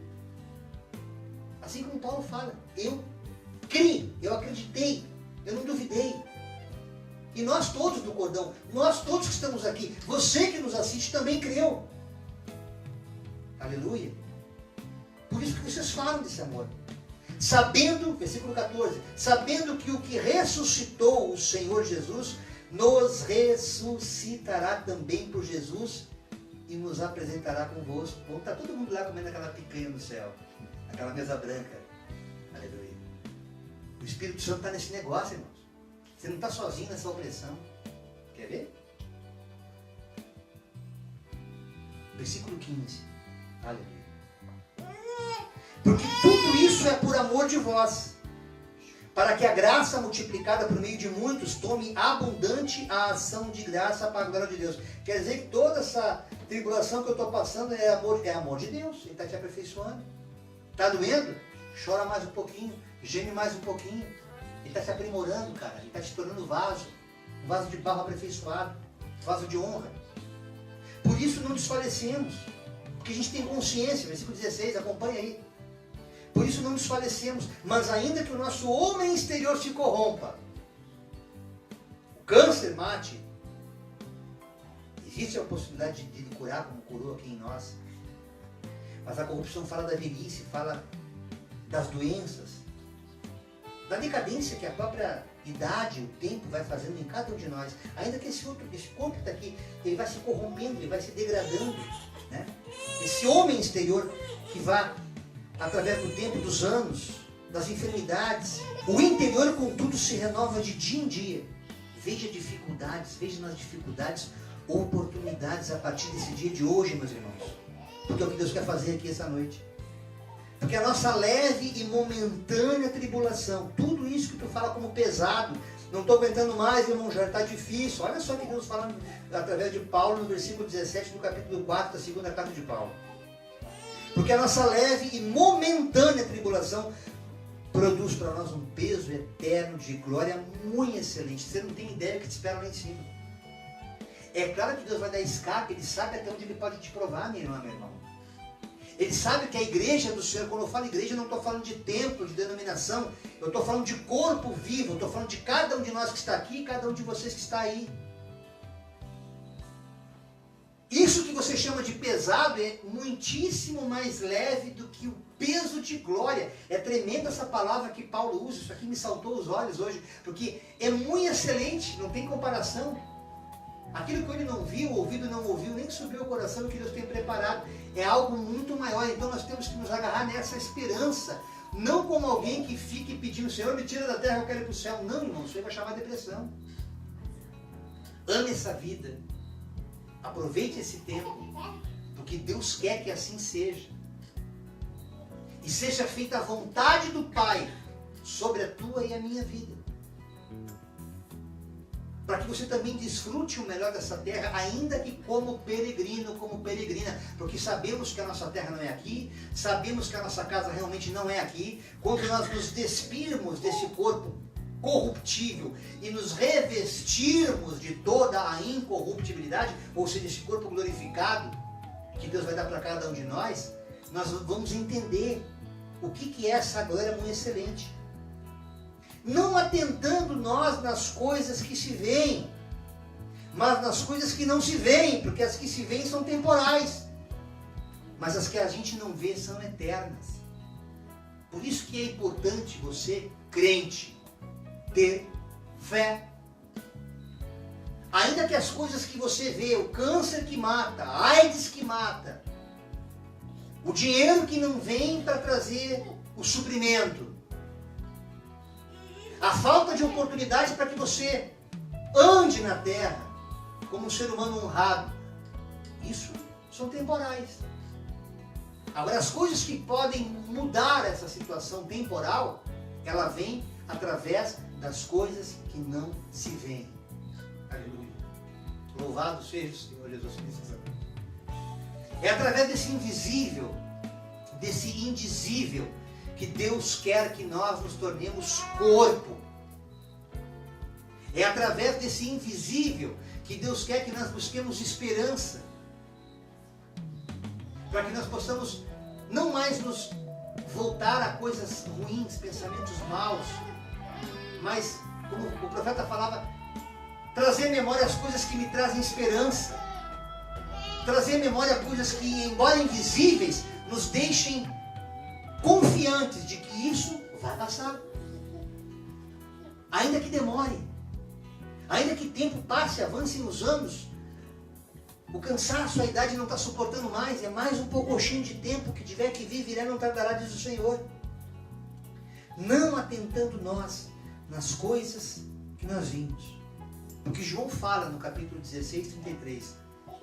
[SPEAKER 1] Assim como Paulo fala, eu criei, eu acreditei, eu não duvidei. E nós todos do Cordão, nós todos que estamos aqui, você que nos assiste também creu. Aleluia. Por isso que vocês falam desse amor. Sabendo, versículo 14, sabendo que o que ressuscitou o Senhor Jesus, nos ressuscitará também por Jesus e nos apresentará convosco. Vamos estar todo mundo lá comendo aquela picanha no céu, aquela mesa branca. Aleluia. O Espírito Santo está nesse negócio, irmãos. Você não está sozinho nessa opressão. Quer ver? Versículo 15. Aleluia. Porque tudo isso é por amor de vós, para que a graça multiplicada por meio de muitos tome abundante a ação de graça para a glória de Deus. Quer dizer que toda essa tribulação que eu estou passando é amor de Deus. Ele está te aperfeiçoando. Está doendo? Chora mais um pouquinho, geme mais um pouquinho. Ele está te aprimorando, cara. Ele está te tornando vaso. Um vaso de barro aperfeiçoado. Vaso de honra. Por isso não desfalecemos. Porque a gente tem consciência. Versículo 16, acompanha aí. Por isso não desfalecemos. Mas ainda que o nosso homem exterior se corrompa, o câncer mate, existe a possibilidade de ele curar como curou aqui em nós. Mas a corrupção fala da velhice, fala das doenças, da decadência que a própria idade, o tempo vai fazendo em cada um de nós. Ainda que esse corpo que está aqui, ele vai se corrompendo, ele vai se degradando, né? Esse homem exterior que vai, através do tempo, dos anos, das enfermidades, o interior, contudo, se renova de dia em dia. Veja dificuldades, veja nas dificuldades oportunidades a partir desse dia de hoje, meus irmãos. Porque é o que Deus quer fazer aqui essa noite. Porque a nossa leve e momentânea tribulação, tudo isso que tu fala como pesado, não estou aguentando mais, irmão, já está difícil. Olha só o que Deus fala através de Paulo no versículo 17 do capítulo 4 da segunda carta de Paulo. Porque a nossa leve e momentânea tribulação produz para nós um peso eterno de glória muito excelente. Você não tem ideia do que te espera lá em cima. É claro que Deus vai dar escape, Ele sabe até onde Ele pode te provar, minha irmã, meu irmão. Ele sabe que a igreja do Senhor, quando eu falo igreja, eu não estou falando de templo, de denominação, eu estou falando de corpo vivo, eu estou falando de cada um de nós que está aqui e cada um de vocês que está aí. Isso que você chama de pesado é muitíssimo mais leve do que o peso de glória. É tremenda essa palavra que Paulo usa. Isso aqui me saltou os olhos hoje, porque é muito excelente, não tem comparação. Aquilo que ele não viu, o ouvido não ouviu, nem subiu ao coração do que Deus tem preparado. É algo muito maior. Então nós temos que nos agarrar nessa esperança. Não como alguém que fique pedindo, Senhor, me tira da terra, eu quero ir para o céu. Não, irmão, isso aí vai chamar depressão. Ame essa vida. Aproveite esse tempo, porque Deus quer que assim seja. E seja feita a vontade do Pai sobre a tua e a minha vida. Para que você também desfrute o melhor dessa terra, ainda que como peregrino, como peregrina. Porque sabemos que a nossa terra não é aqui, sabemos que a nossa casa realmente não é aqui. Quando nós nos despirmos desse corpo corruptível e nos revestirmos de toda a incorruptibilidade, ou seja, esse corpo glorificado que Deus vai dar para cada um de nós, nós vamos entender o que é essa glória muito excelente. Não atentando nós nas coisas que se veem, mas nas coisas que não se veem, porque as que se veem são temporais, mas as que a gente não vê são eternas. Por isso que é importante você, crente, ter fé. Ainda que as coisas que você vê, o câncer que mata, a AIDS que mata, o dinheiro que não vem para trazer o suprimento, a falta de oportunidade para que você ande na terra como um ser humano honrado, isso são temporais. Agora, as coisas que podem mudar essa situação temporal, ela vem através das coisas que não se veem. Aleluia. Louvado seja o Senhor Jesus Cristo. É através desse invisível, desse indizível, que Deus quer que nós nos tornemos corpo. É através desse invisível que Deus quer que nós busquemos esperança. Para que nós possamos não mais nos voltar a coisas ruins, pensamentos maus, mas, como o profeta falava, trazer à memória as coisas que me trazem esperança. Trazer à memória coisas que, embora invisíveis, nos deixem confiantes de que isso vai passar. Ainda que demore, ainda que tempo passe, avancem os anos, o cansaço, a idade não está suportando mais, é mais um pouquinho de tempo, que tiver que vir, virá, não tardará, diz o Senhor. Não atentando nós nas coisas que nós vimos. O que João fala no capítulo 16, 33.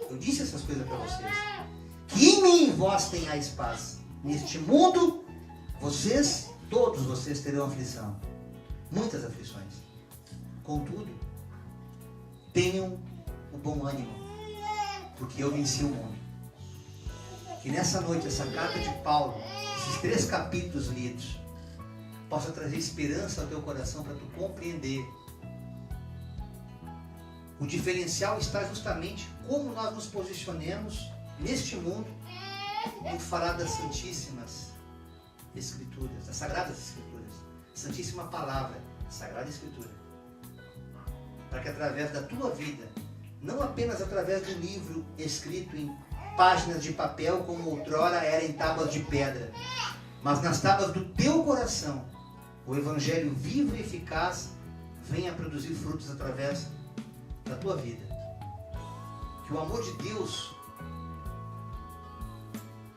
[SPEAKER 1] Eu disse essas coisas para vocês. Que em mim vós tenhais paz. Neste mundo, todos vocês terão aflição. Muitas aflições. Contudo, tenham o bom ânimo, porque eu venci o mundo. Que nessa noite, essa carta de Paulo, esses 3 capítulos lidos, possa trazer esperança ao teu coração para tu compreender. O diferencial está justamente como nós nos posicionemos neste mundo em falar das Santíssimas Escrituras, das Sagradas Escrituras, Santíssima Palavra, Sagrada Escritura. Para que através da tua vida, não apenas através do livro escrito em páginas de papel, como outrora era em tábuas de pedra, mas nas tábuas do teu coração, o Evangelho vivo e eficaz venha produzir frutos através da tua vida. Que o amor de Deus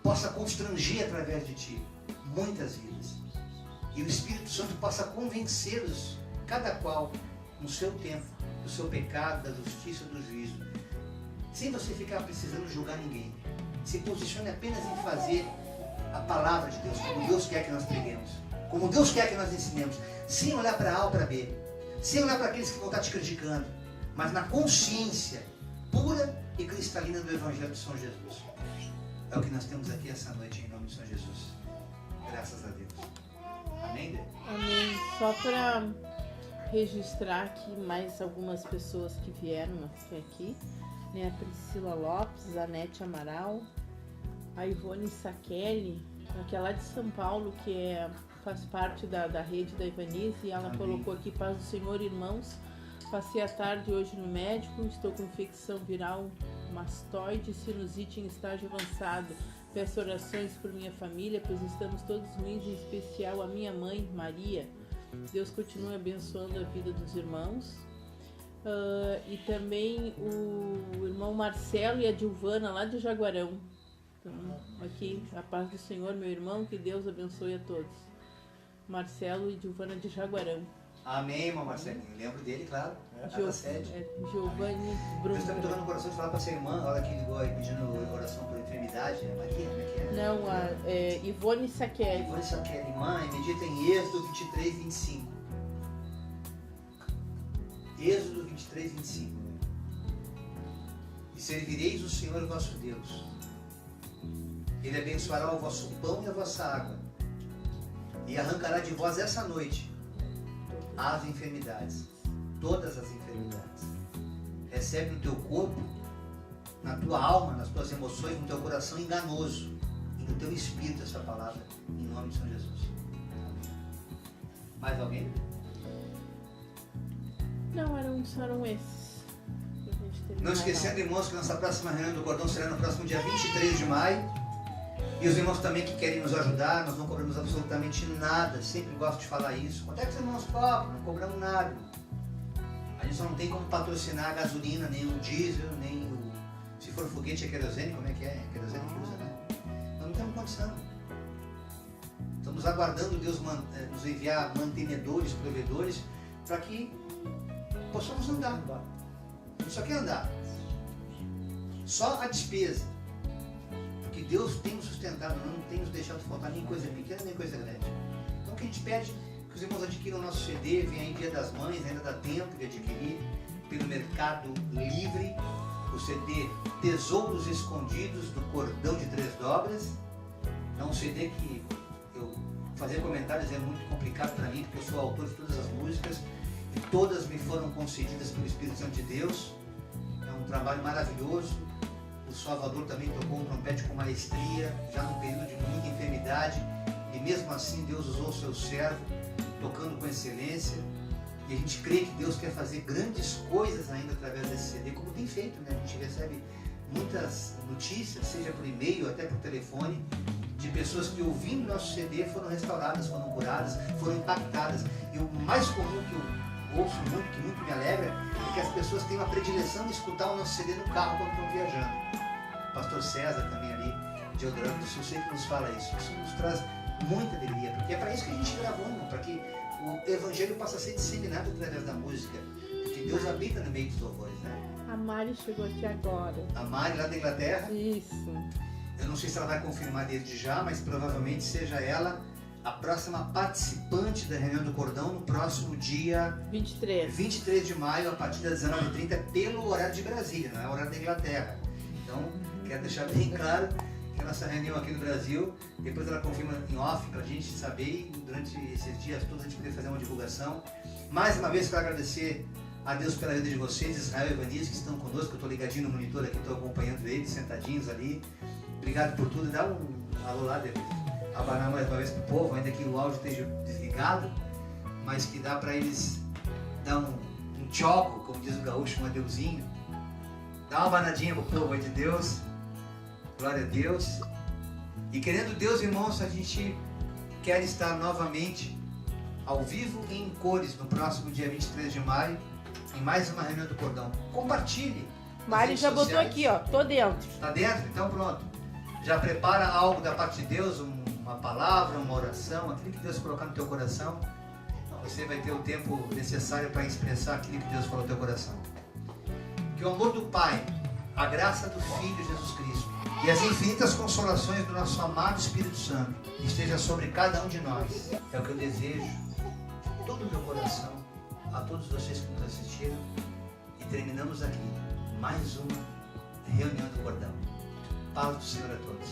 [SPEAKER 1] possa constranger através de ti muitas vidas. E o Espírito Santo possa convencê-los, cada qual, no seu tempo, do seu pecado, da justiça, do juízo. Sem você ficar precisando julgar ninguém. Se posicione apenas em fazer a palavra de Deus, como Deus quer que nós preguemos, como Deus quer que nós ensinemos, sem olhar para A ou para B, sem olhar para aqueles que vão estar te criticando, mas na consciência pura e cristalina do Evangelho de São Jesus. É o que nós temos aqui essa noite, em nome de São Jesus. Graças a Deus. Amém, Dê?
[SPEAKER 5] Amém. Só para registrar aqui mais algumas pessoas que vieram aqui, né? A Priscila Lopes, a Nete Amaral, a Ivone Saqueli, que é lá de São Paulo, que faz parte da rede da Ivanice, e ela
[SPEAKER 1] Amém.
[SPEAKER 5] colocou aqui: paz do Senhor, irmãos. Passei a tarde hoje no médico, estou com infecção viral mastoide e sinusite em estágio avançado. Peço orações por minha família, pois estamos todos ruins, em especial a minha mãe, Maria. Deus continue abençoando a vida dos irmãos. E também o irmão Marcelo e a Dilvana, lá de Jaguarão. Então, aqui, a paz do Senhor, meu irmão, que Deus abençoe a todos. Marcelo e Dilvana de Jaguarão.
[SPEAKER 1] Amém, irmão Marcelinho. Lembro dele, claro.
[SPEAKER 5] Giovanni
[SPEAKER 1] Deus está me tocando no coração de falar para essa irmã, olha que ligou aí pedindo oração por enfermidade. Maria, como é que é?
[SPEAKER 5] Não, Ivone Saqueri.
[SPEAKER 1] Ivone Saqueri, irmã, medita em Êxodo 23, 25. Êxodo 23, 25. E servireis o Senhor vosso Deus. Ele abençoará o vosso pão e a vossa água. E arrancará de vós essa noite as enfermidades. Todas as enfermidades. Recebe no teu corpo, na tua alma, nas tuas emoções, no teu coração enganoso. E no teu espírito essa palavra. Em nome de São Jesus. Mais alguém?
[SPEAKER 5] Não, eram esses.
[SPEAKER 1] Não esquecendo, irmãos, que nossa próxima reunião do Cordão será no próximo dia 23 de maio. E os irmãos também que querem nos ajudar, nós não cobramos absolutamente nada. Sempre gosto de falar isso. Quanto é que os irmãos cobram? Não cobramos nada. A gente só não tem como patrocinar a gasolina, nem o diesel, nem o... Se for foguete é querosene, como é que é? Querosene que usa, né? Nós não temos condição. Estamos aguardando Deus nos enviar mantenedores, provedores, para que possamos andar. A gente só quer andar. Só a despesa. Porque Deus tem nos sustentado, não tem nos deixado faltar nem coisa pequena, nem coisa grande. Então o que a gente pede que os irmãos adquiram o nosso CD, vem aí Dia das Mães, ainda dá tempo de adquirir, pelo Mercado Livre, o CD Tesouros Escondidos, do Cordão de Três Dobras. É um CD que eu fazer comentários é muito complicado para mim, porque eu sou autor de todas as músicas, e todas me foram concedidas pelo Espírito Santo de Deus. É um trabalho maravilhoso. O Salvador também tocou um trompete com maestria, já num período de muita enfermidade, e mesmo assim Deus usou o seu servo, tocando com excelência, e a gente crê que Deus quer fazer grandes coisas ainda através desse CD, como tem feito, né? A gente recebe muitas notícias, seja por e-mail, até por telefone, de pessoas que ouvindo nosso CD foram restauradas, foram curadas, foram impactadas. E o mais comum que eu ouço muito, que muito me alegra, é que as pessoas têm uma predileção de escutar o nosso CD no carro quando estão viajando. O pastor César também ali, de Eldorado do Sul, sempre nos fala isso. Isso nos traz muita alegria, porque é para isso que a gente gravou, irmão, para que o Evangelho possa ser disseminado através da música, porque Deus habita no meio dos louvores, né?
[SPEAKER 5] A Mari chegou aqui agora.
[SPEAKER 1] A Mari, lá da Inglaterra.
[SPEAKER 5] Isso.
[SPEAKER 1] Eu não sei se ela vai confirmar desde já, mas provavelmente seja ela a próxima participante da reunião do Cordão no próximo dia 23 de maio, a partir das 19h30, pelo horário de Brasília, não é o horário da Inglaterra. Então, quero deixar bem claro que a nossa reunião aqui no Brasil, depois ela confirma em off para a gente saber, e durante esses dias todos a gente poder fazer uma divulgação. Mais uma vez, quero agradecer a Deus pela vida de vocês, Israel e Vanise, que estão conosco. Eu estou ligadinho no monitor aqui, estou acompanhando eles, sentadinhos ali. Obrigado por tudo. Dá um alô lá, depois. Abanar mais uma vez para o povo, ainda que o áudio esteja desligado, mas que dá para eles dar um choco, como diz o gaúcho, um adeuzinho. Dá uma abanadinha para o povo aí de Deus. Glória a Deus. E querendo Deus, irmãos, a gente quer estar novamente ao vivo e em cores no próximo dia 23 de maio, em mais uma reunião do Cordão. Compartilhe.
[SPEAKER 5] Mari já botou sociais. Aqui, ó, tô dentro.
[SPEAKER 1] Tá dentro? Então pronto. Já prepara algo da parte de Deus, uma palavra, uma oração, aquilo que Deus colocar no teu coração. Você vai ter o tempo necessário para expressar aquilo que Deus falou no teu coração. Que o amor do Pai, a graça do Filho Jesus Cristo e as infinitas consolações do nosso amado Espírito Santo esteja sobre cada um de nós. É o que eu desejo de todo o meu coração a todos vocês que nos assistiram. E terminamos aqui mais uma reunião do Cordão. Paz do Senhor a todos.